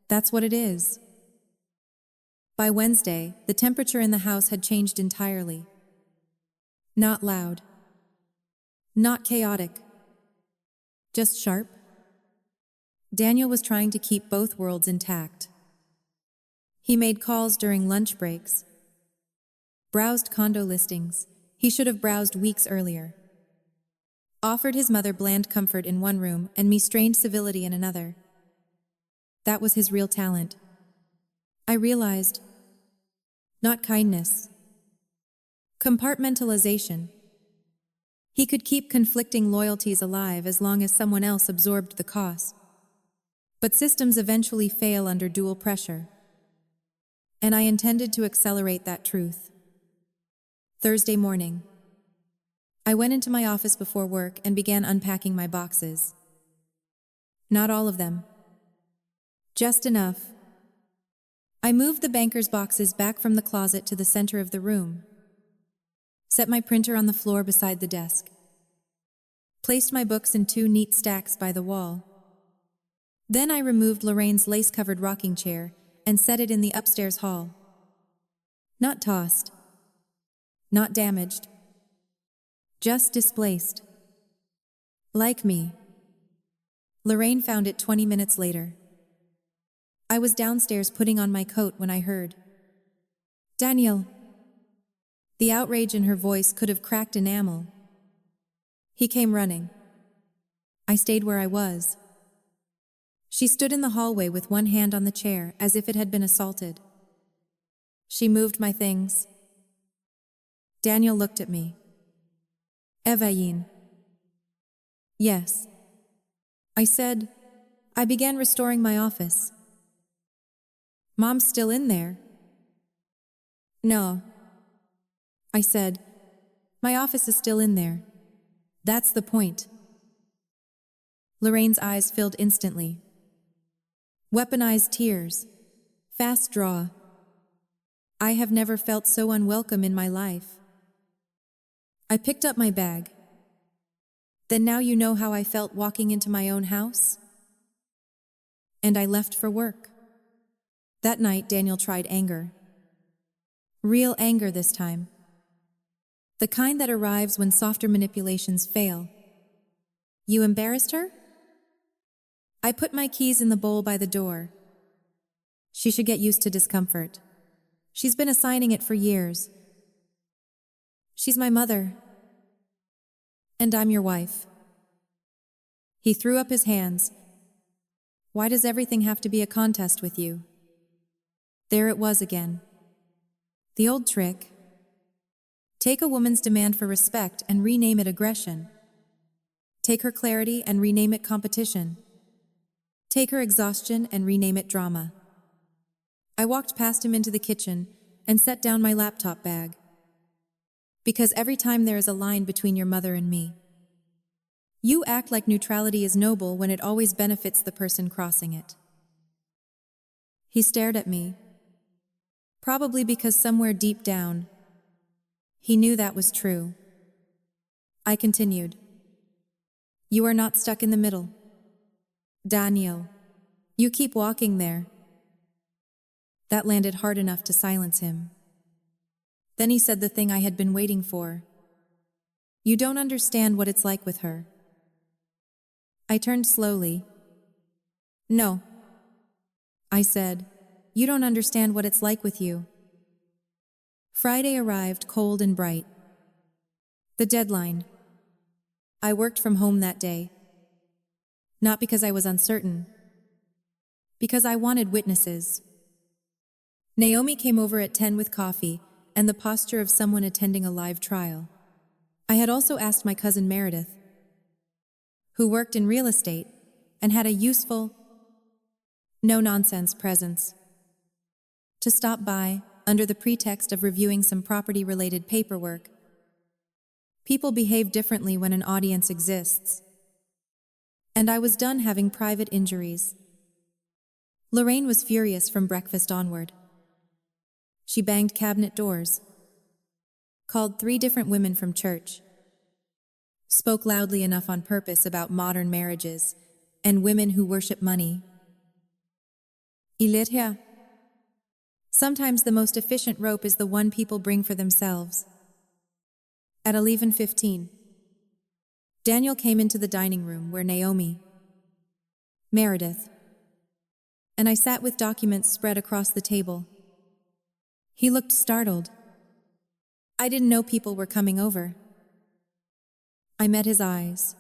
"That's what it is." By Wednesday, the temperature in the house had changed entirely. Not loud. Not chaotic. Just sharp. Daniel was trying to keep both worlds intact. He made calls during lunch breaks. Browsed condo listings he should have browsed weeks earlier. Offered his mother bland comfort in one room and me strained civility in another. That was his real talent. I realized. Not kindness. Compartmentalization. He could keep conflicting loyalties alive as long as someone else absorbed the cost. But systems eventually fail under dual pressure. And I intended to accelerate that truth. Thursday morning. I went into my office before work and began unpacking my boxes. Not all of them. Just enough. I moved the banker's boxes back from the closet to the center of the room. Set my printer on the floor beside the desk. Placed my books in 2 neat stacks by the wall. Then I removed Lorraine's lace-covered rocking chair and set it in the upstairs hall. Not tossed. Not damaged. Just displaced. Like me. Lorraine found it 20 minutes later. I was downstairs putting on my coat when I heard, "Daniel." The outrage in her voice could have cracked enamel. He came running. I stayed where I was. She stood in the hallway with one hand on the chair as if it had been assaulted. She moved my things. Daniel looked at me. "Evayin." "Yes." I said. I began restoring my office. "Mom's still in there?" "No." I said, "My office is still in there. That's the point." Lorraine's eyes filled instantly. Weaponized tears. Fast draw. I have never felt so unwelcome in my life. I picked up my bag. "Then now you know how I felt walking into my own house?" And I left for work. That night, Daniel tried anger. Real anger this time. The kind that arrives when softer manipulations fail. "You embarrassed her?" I put my keys in the bowl by the door. She should get used to discomfort. She's been assigning it for years. She's my mother. And I'm your wife. He threw up his hands. "Why does everything have to be a contest with you?" There it was again. The old trick. Take a woman's demand for respect and rename it aggression. Take her clarity and rename it competition. Take her exhaustion and rename it drama. I walked past him into the kitchen and set down my laptop bag. Because every time there is a line between your mother and me. You act like neutrality is noble when it always benefits the person crossing it. He stared at me. Probably because somewhere deep down, he knew that was true. I continued. "You are not stuck in the middle. Daniel, you keep walking there." That landed hard enough to silence him. Then he said the thing I had been waiting for. "You don't understand what it's like with her." I turned slowly. "No." I said, "You don't understand what it's like with you." Friday arrived cold and bright. The deadline. I worked from home that day. Not because I was uncertain, because I wanted witnesses. Naomi came over at 10 with coffee and the posture of someone attending a live trial. I had also asked my cousin Meredith, who worked in real estate and had a useful, no-nonsense presence, to stop by under the pretext of reviewing some property-related paperwork. People behave differently when an audience exists. And I was done having private injuries. Lorraine was furious from breakfast onward. She banged cabinet doors, called 3 different women from church, spoke loudly enough on purpose about modern marriages and women who worship money. Ilitya. Sometimes the most efficient rope is the one people bring for themselves. At 11:15, Daniel came into the dining room where Naomi, Meredith, and I sat with documents spread across the table. He looked startled. I didn't know people were coming over. I met his eyes.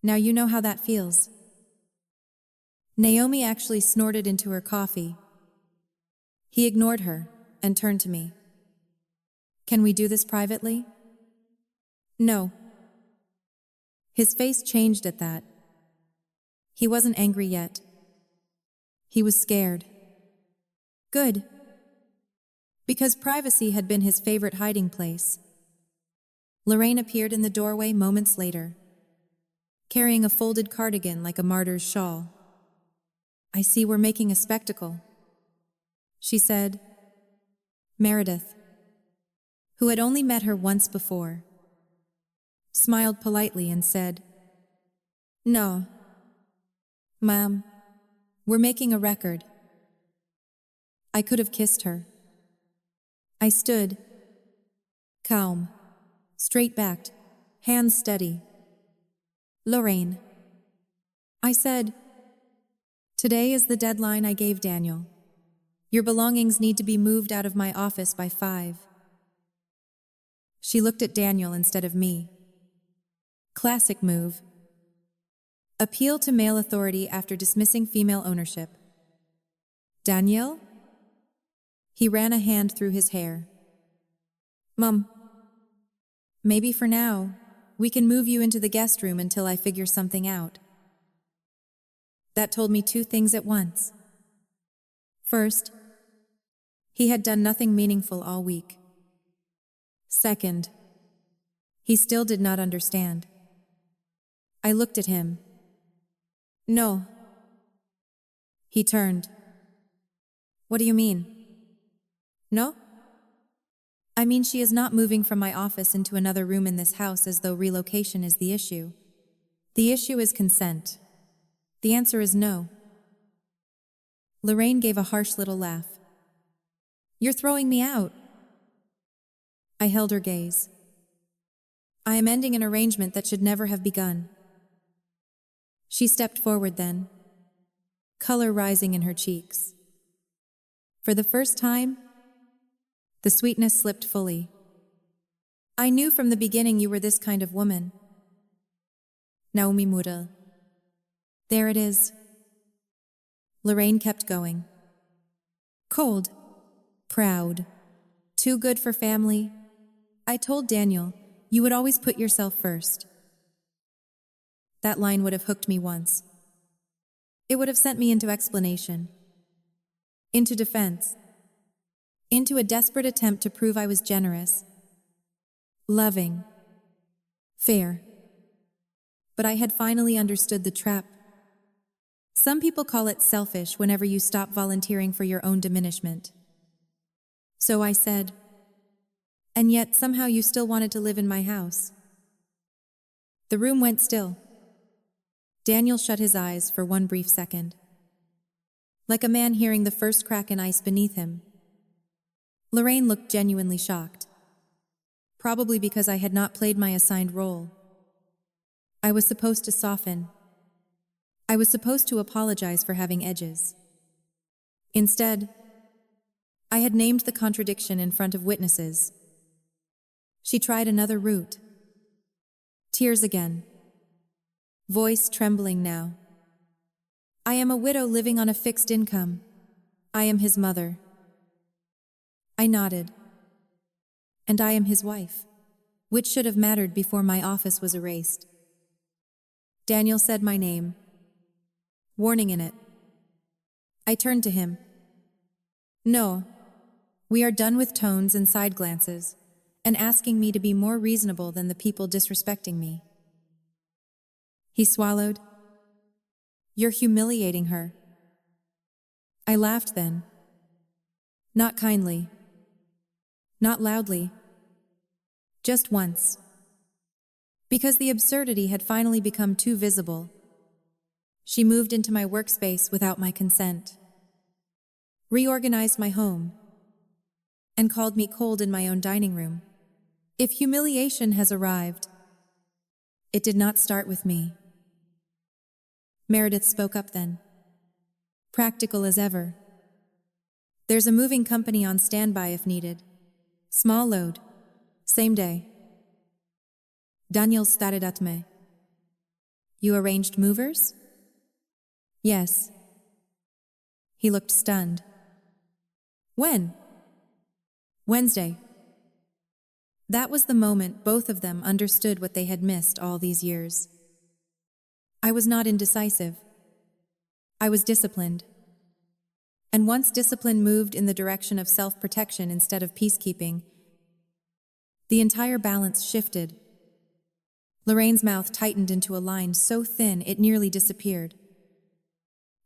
Now you know how that feels. Naomi actually snorted into her coffee. He ignored her and turned to me. Can we do this privately? No. His face changed at that. He wasn't angry yet. He was scared. Good. Because privacy had been his favorite hiding place. Lorraine appeared in the doorway moments later, carrying a folded cardigan like a martyr's shawl. I see we're making a spectacle, she said. Meredith, who had only met her once before, smiled politely and said, No, Ma'am, we're making a record. I could have kissed her. I stood, calm, straight-backed, hands steady. Lorraine, I said, today is the deadline I gave Daniel. Your belongings need to be moved out of my office by 5. She looked at Daniel instead of me. Classic move. Appeal to male authority after dismissing female ownership. Daniel? He ran a hand through his hair. Mom, maybe for now, we can move you into the guest room until I figure something out. That told me 2 things at once. First, he had done nothing meaningful all week. Second, he still did not understand. I looked at him. No. He turned. What do you mean? No? I mean, she is not moving from my office into another room in this house as though relocation is the issue. The issue is consent. The answer is no. Lorraine gave a harsh little laugh. You're throwing me out. I held her gaze. I am ending an arrangement that should never have begun. She stepped forward then, color rising in her cheeks. For the first time, the sweetness slipped fully. I knew from the beginning you were this kind of woman. Naomi Mural. There it is. Lorraine kept going. Cold. Proud. Too good for family. I told Daniel, you would always put yourself first. That line would have hooked me once. It would have sent me into explanation, into defense, into a desperate attempt to prove I was generous, loving, fair. But I had finally understood the trap. Some people call it selfish whenever you stop volunteering for your own diminishment. So I said, and yet somehow you still wanted to live in my house. The room went still. Daniel shut his eyes for one brief second, like a man hearing the first crack in ice beneath him. Lorraine looked genuinely shocked, probably because I had not played my assigned role. I was supposed to soften. I was supposed to apologize for having edges. Instead, I had named the contradiction in front of witnesses. She tried another route. Tears again. voice trembling now. I am a widow living on a fixed income. I am his mother. I nodded. And I am his wife, which should have mattered before my office was erased. Daniel said my name, warning in it. I turned to him. No, we are done with tones and side glances, and asking me to be more reasonable than the people disrespecting me. He swallowed. You're humiliating her. I laughed then. Not kindly. Not loudly. Just once. Because the absurdity had finally become too visible. She moved into my workspace without my consent, reorganized my home, and called me cold in my own dining room. If humiliation has arrived, it did not start with me. Meredith spoke up then, practical as ever. There's a moving company on standby if needed. Small load. Same day. Daniel stared at me. You arranged movers? Yes. He looked stunned. When? Wednesday. That was the moment both of them understood what they had missed all these years. I was not indecisive. I was disciplined. And once discipline moved in the direction of self-protection instead of peacekeeping, the entire balance shifted. Lorraine's mouth tightened into a line so thin it nearly disappeared.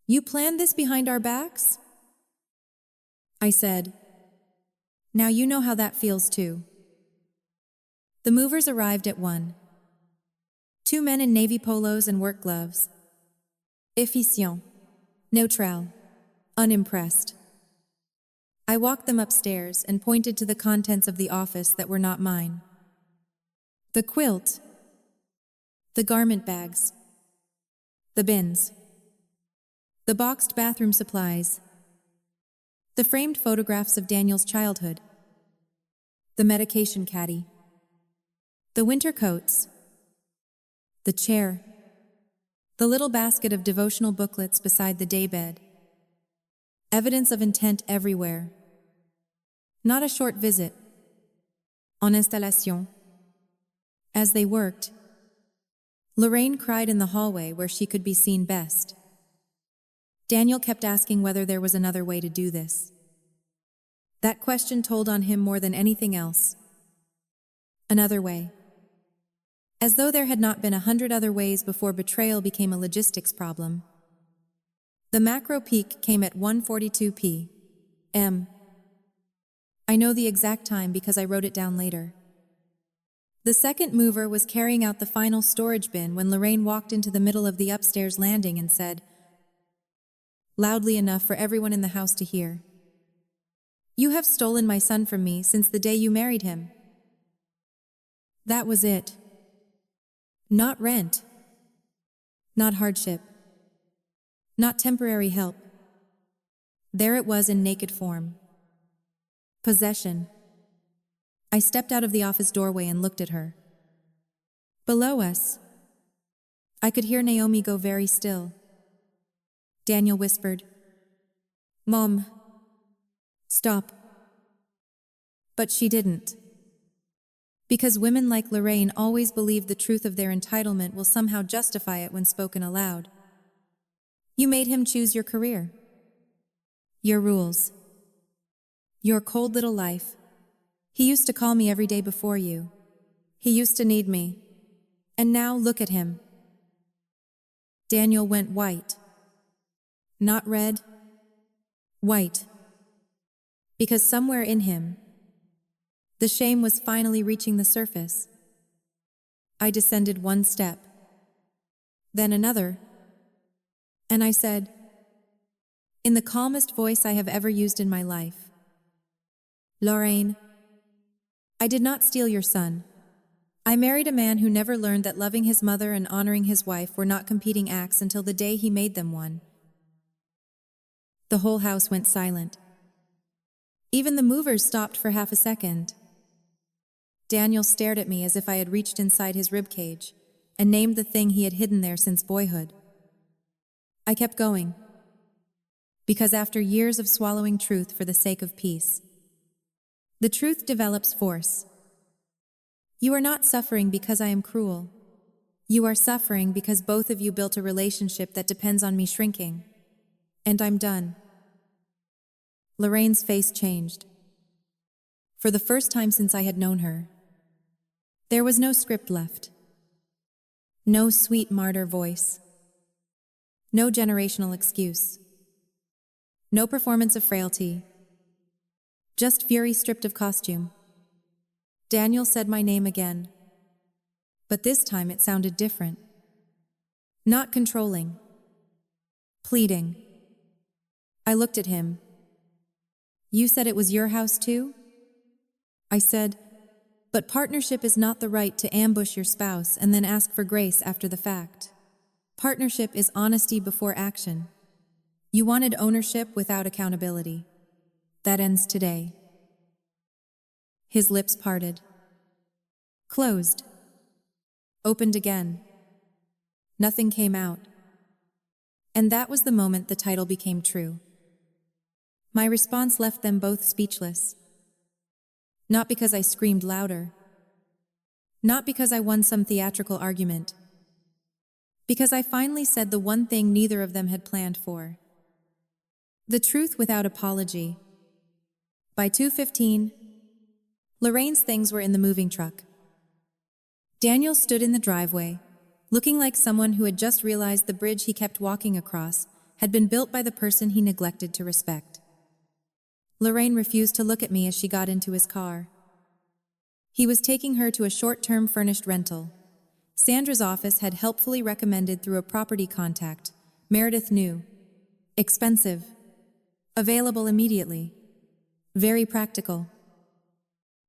You planned this behind our backs? I said. Now you know how that feels too. The movers arrived at 1. 2 men in navy polos and work gloves. Efficient. Neutral. Unimpressed. I walked them upstairs and pointed to the contents of the office that were not mine. The quilt. The garment bags. The bins. The boxed bathroom supplies. The framed photographs of Daniel's childhood. The medication caddy. The winter coats. The chair. The little basket of devotional booklets beside the daybed. Evidence of intent everywhere. Not a short visit. En installation. As they worked, Lorraine cried in the hallway where she could be seen best. Daniel kept asking whether there was another way to do this. That question told on him more than anything else. Another way. As though there had not been 100 other ways before betrayal became a logistics problem. The macro peak came at 1:42 p.m. I know the exact time because I wrote it down later. The second mover was carrying out the final storage bin when Lorraine walked into the middle of the upstairs landing and said, loudly enough for everyone in the house to hear, "You have stolen my son from me since the day you married him." That was it. Not rent. Not hardship. Not temporary help. There it was in naked form. Possession. I stepped out of the office doorway and looked at her. Below us, I could hear Naomi go very still. Daniel whispered, "Mom, stop." But she didn't. Because women like Lorraine always believe the truth of their entitlement will somehow justify it when spoken aloud. You made him choose your career, your rules, your cold little life. He used to call me every day before you. He used to need me. And now look at him. Daniel went white. Not red, white. Because somewhere in him, the shame was finally reaching the surface. I descended 1 step, then another, and I said, in the calmest voice I have ever used in my life, "Lorraine, I did not steal your son. I married a man who never learned that loving his mother and honoring his wife were not competing acts until the day he made them one." The whole house went silent. Even the movers stopped for half a second. Daniel stared at me as if I had reached inside his ribcage, and named the thing he had hidden there since boyhood. I kept going, because after years of swallowing truth for the sake of peace, the truth develops force. You are not suffering because I am cruel. You are suffering because both of you built a relationship that depends on me shrinking. And I'm done. Lorraine's face changed. For the first time since I had known her, there was no script left. No sweet martyr voice. No generational excuse. No performance of frailty. Just fury stripped of costume. Daniel said my name again. But this time it sounded different. Not controlling. Pleading. I looked at him. You said it was your house too? I said, but partnership is not the right to ambush your spouse and then ask for grace after the fact. Partnership is honesty before action. You wanted ownership without accountability. That ends today. His lips parted. Closed. Opened again. Nothing came out. And that was the moment the title became true. My response left them both speechless. Not because I screamed louder. Not because I won some theatrical argument. Because I finally said the one thing neither of them had planned for. The truth without apology. By 2:15, Lorraine's things were in the moving truck. Daniel stood in the driveway, looking like someone who had just realized the bridge he kept walking across had been built by the person he neglected to respect. Lorraine refused to look at me as she got into his car. He was taking her to a short-term furnished rental. Sandra's office had helpfully recommended through a property contact. Meredith knew. Expensive. Available immediately. Very practical.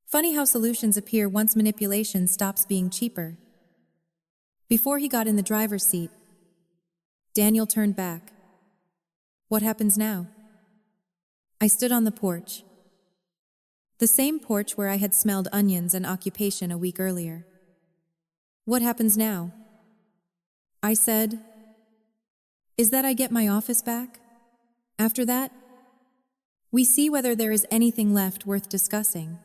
Funny how solutions appear once manipulation stops being cheaper. Before he got in the driver's seat, Daniel turned back. What happens now? I stood on the porch. The same porch where I had smelled onions and occupation a week earlier. What happens now? I said, is that I get my office back? After that, we see whether there is anything left worth discussing.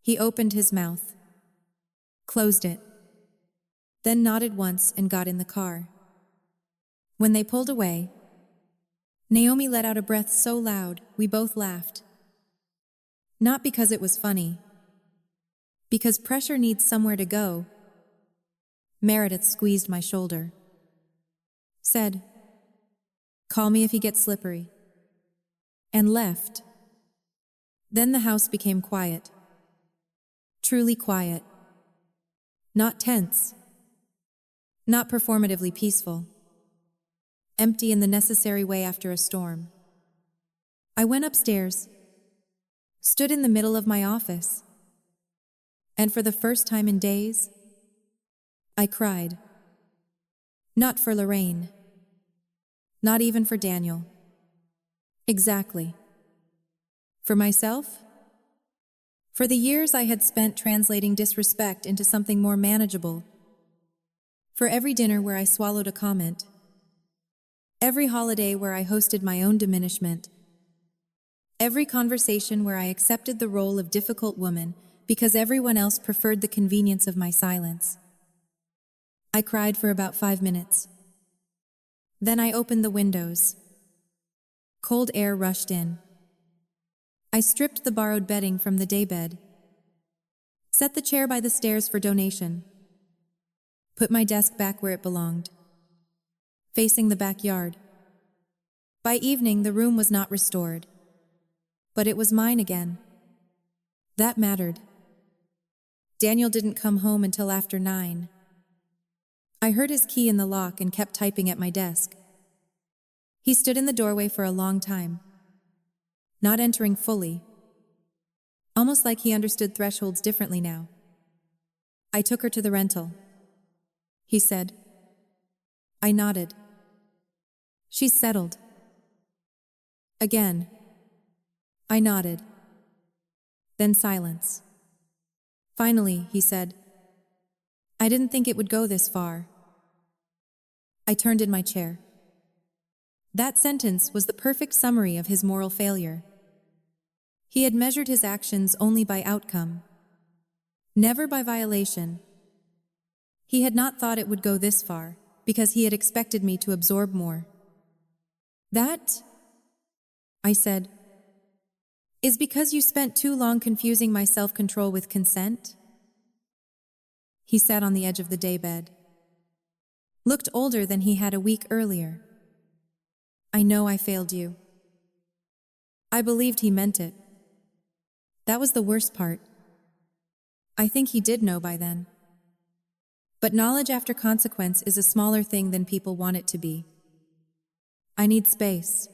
He opened his mouth, closed it, then nodded once and got in the car. When they pulled away, Naomi let out a breath so loud we both laughed. Not because it was funny, because pressure needs somewhere to go. Meredith squeezed my shoulder. Said, call me if he gets slippery. And left. Then the house became quiet. Truly quiet. Not tense. Not performatively peaceful. Empty in the necessary way after a storm. I went upstairs, stood in the middle of my office, and for the first time in days, I cried. Not for Lorraine. Not even for Daniel. Exactly. For myself? For the years I had spent translating disrespect into something more manageable. For every dinner where I swallowed a comment. Every holiday where I hosted my own diminishment. Every conversation where I accepted the role of difficult woman because everyone else preferred the convenience of my silence. I cried for about 5 minutes. Then I opened the windows. Cold air rushed in. I stripped the borrowed bedding from the daybed. Set the chair by the stairs for donation. Put my desk back where it belonged, facing the backyard. By evening, the room was not restored, but it was mine again. That mattered. Daniel didn't come home until after 9. I heard his key in the lock and kept typing at my desk. He stood in the doorway for a long time, not entering fully, almost like he understood thresholds differently now. I took her to the rental, he said. I nodded. She's settled. Again. I nodded. Then silence. Finally, he said, I didn't think it would go this far. I turned in my chair. That sentence was the perfect summary of his moral failure. He had measured his actions only by outcome, never by violation. He had not thought it would go this far, because he had expected me to absorb more. That, I said, is because you spent too long confusing my self-control with consent? He sat on the edge of the daybed, looked older than he had a week earlier. I know I failed you. I believed he meant it. That was the worst part. I think he did know by then. But knowledge after consequence is a smaller thing than people want it to be. I need space.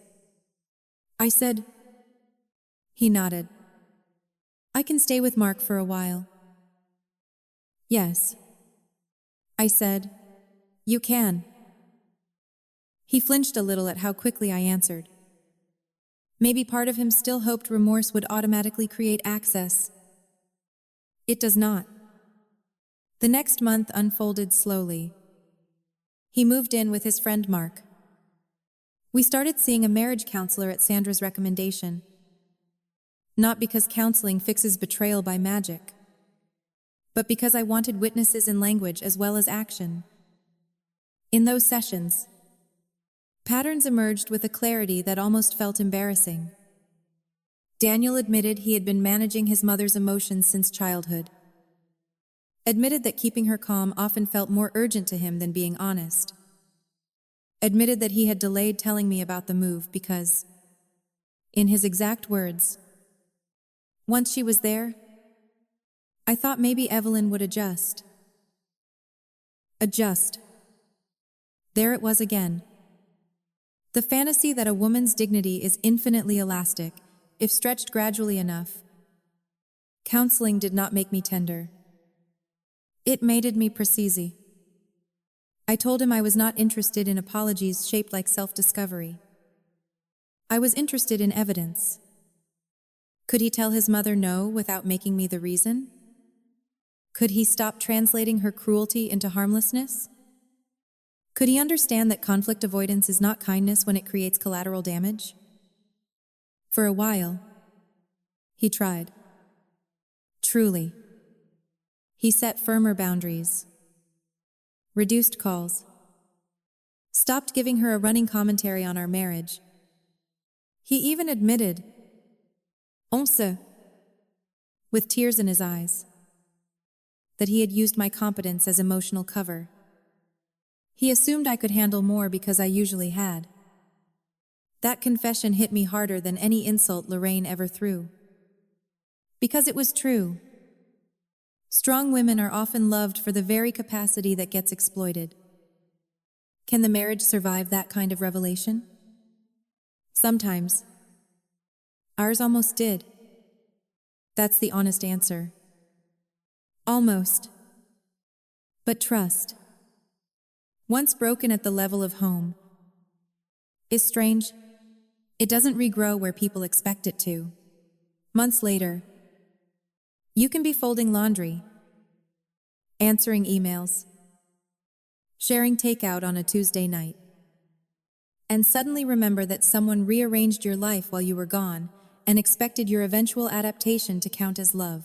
I said. He nodded. I can stay with Mark for a while. Yes. I said. You can. He flinched a little at how quickly I answered. Maybe part of him still hoped remorse would automatically create access. It does not. The next month unfolded slowly. He moved in with his friend Mark. We started seeing a marriage counselor at Sandra's recommendation. Not because counseling fixes betrayal by magic, but because I wanted witnesses in language as well as action. In those sessions, patterns emerged with a clarity that almost felt embarrassing. Daniel admitted he had been managing his mother's emotions since childhood. Admitted that keeping her calm often felt more urgent to him than being honest. Admitted that he had delayed telling me about the move because, in his exact words, once she was there, I thought maybe Evelyn would adjust. Adjust. There it was again. The fantasy that a woman's dignity is infinitely elastic, if stretched gradually enough. Counseling did not make me tender. It mated me precise. I told him I was not interested in apologies shaped like self-discovery. I was interested in evidence. Could he tell his mother no without making me the reason? Could he stop translating her cruelty into harmlessness? Could he understand that conflict avoidance is not kindness when it creates collateral damage? For a while, he tried. Truly. He set firmer boundaries, reduced calls, stopped giving her a running commentary on our marriage. He even admitted, on se, with tears in his eyes, that he had used my competence as emotional cover. He assumed I could handle more because I usually had. That confession hit me harder than any insult Lorraine ever threw. Because it was true. Strong women are often loved for the very capacity that gets exploited. Can the marriage survive that kind of revelation? Sometimes. Ours almost did. That's the honest answer. Almost. But trust, once broken at the level of home, is strange. It doesn't regrow where people expect it to. Months later, you can be folding laundry, answering emails, sharing takeout on a Tuesday night, and suddenly remember that someone rearranged your life while you were gone and expected your eventual adaptation to count as love.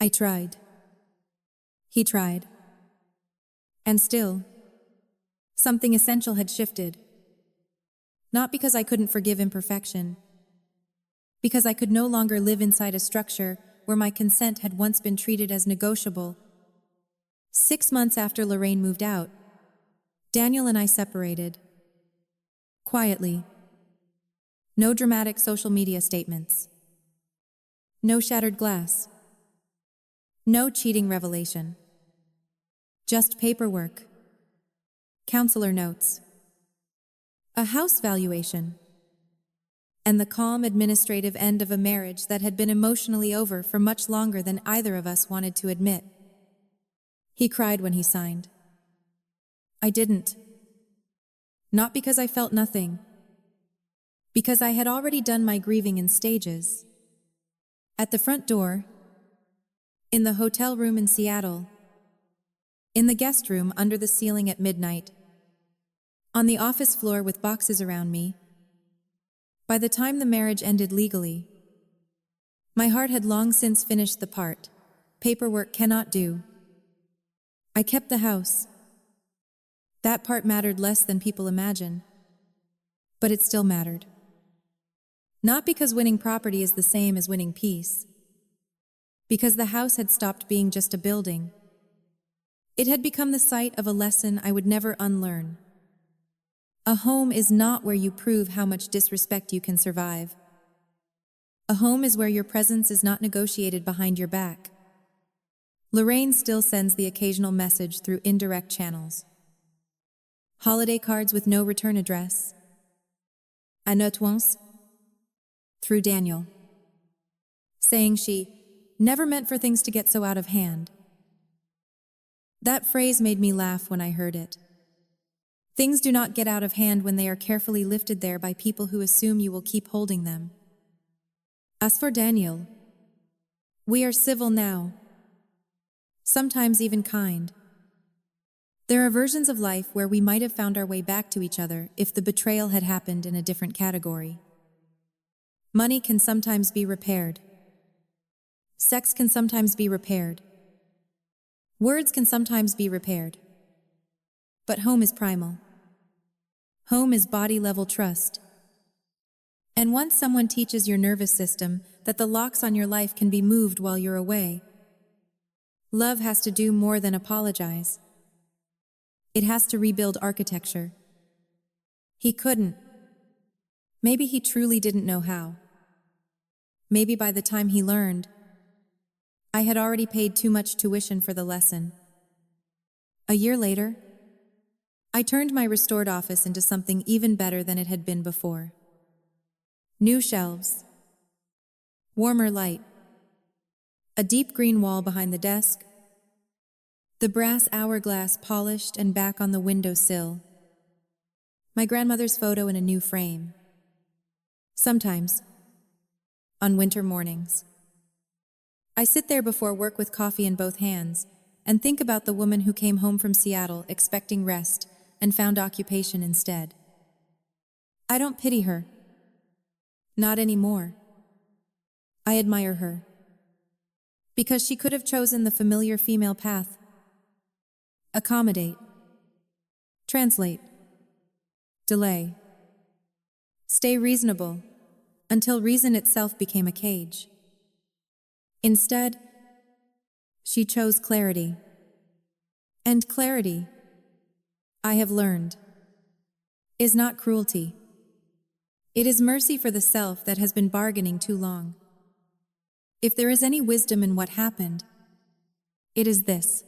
I tried. He tried. And still, something essential had shifted. Not because I couldn't forgive imperfection, because I could no longer live inside a structure where my consent had once been treated as negotiable. 6 months after Lorraine moved out, Daniel and I separated. Quietly. No dramatic social media statements. No shattered glass. No cheating revelation. Just paperwork. Counselor notes. A house valuation. And the calm administrative end of a marriage that had been emotionally over for much longer than either of us wanted to admit. He cried when he signed. I didn't. Not because I felt nothing. Because I had already done my grieving in stages. At the front door, in the hotel room in Seattle, In the guest room under the ceiling at midnight. On the office floor with boxes around me. By the time the marriage ended legally, my heart had long since finished the part paperwork cannot do. I kept the house. That part mattered less than people imagine, but it still mattered. Not because winning property is the same as winning peace, because the house had stopped being just a building. It had become the site of a lesson I would never unlearn. A home is not where you prove how much disrespect you can survive. A home is where your presence is not negotiated behind your back. Lorraine still sends the occasional message through indirect channels. Holiday cards with no return address. À notre once. Through Daniel. Saying she never meant for things to get so out of hand. That phrase made me laugh when I heard it. Things do not get out of hand when they are carefully lifted there by people who assume you will keep holding them. As for Daniel, we are civil now, sometimes even kind. There are versions of life where we might have found our way back to each other if the betrayal had happened in a different category. Money can sometimes be repaired. Sex can sometimes be repaired. Words can sometimes be repaired. But home is primal. Home is body-level trust. And once someone teaches your nervous system that the locks on your life can be moved while you're away, love has to do more than apologize. It has to rebuild architecture. He couldn't. Maybe he truly didn't know how. Maybe by the time he learned, I had already paid too much tuition for the lesson. A year later, I turned my restored office into something even better than it had been before. New shelves, warmer light, a deep green wall behind the desk, the brass hourglass polished and back on the windowsill, my grandmother's photo in a new frame. Sometimes, on winter mornings, I sit there before work with coffee in both hands and think about the woman who came home from Seattle expecting rest and found occupation instead. I don't pity her. Not anymore. I admire her. Because she could have chosen the familiar female path. Accommodate. Translate. Delay. Stay reasonable until reason itself became a cage. Instead, she chose clarity. And clarity, I have learned, is not cruelty. It is mercy for the self that has been bargaining too long. If there is any wisdom in what happened, it is this.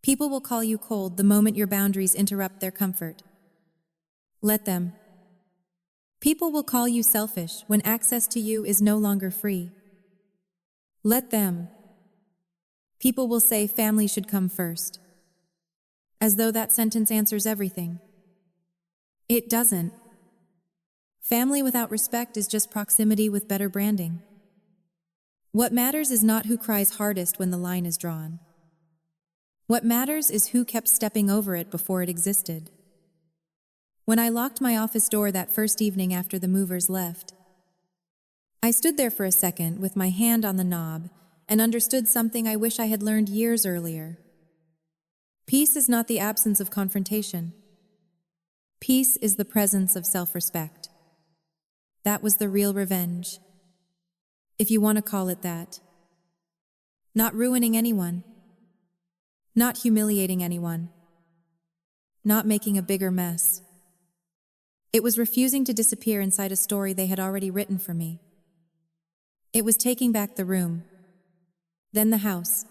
People will call you cold the moment your boundaries interrupt their comfort. Let them. People will call you selfish when access to you is no longer free. Let them. People will say family should come first, as though that sentence answers everything. It doesn't. Family without respect is just proximity with better branding. What matters is not who cries hardest when the line is drawn. What matters is who kept stepping over it before it existed. When I locked my office door that first evening after the movers left, I stood there for a second with my hand on the knob and understood something I wish I had learned years earlier. Peace is not the absence of confrontation. Peace is the presence of self-respect. That was the real revenge, if you want to call it that. Not ruining anyone. Not humiliating anyone. Not making a bigger mess. It was refusing to disappear inside a story they had already written for me. It was taking back the room, then the house,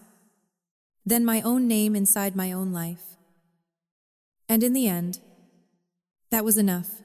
then my own name inside my own life. And in the end, that was enough.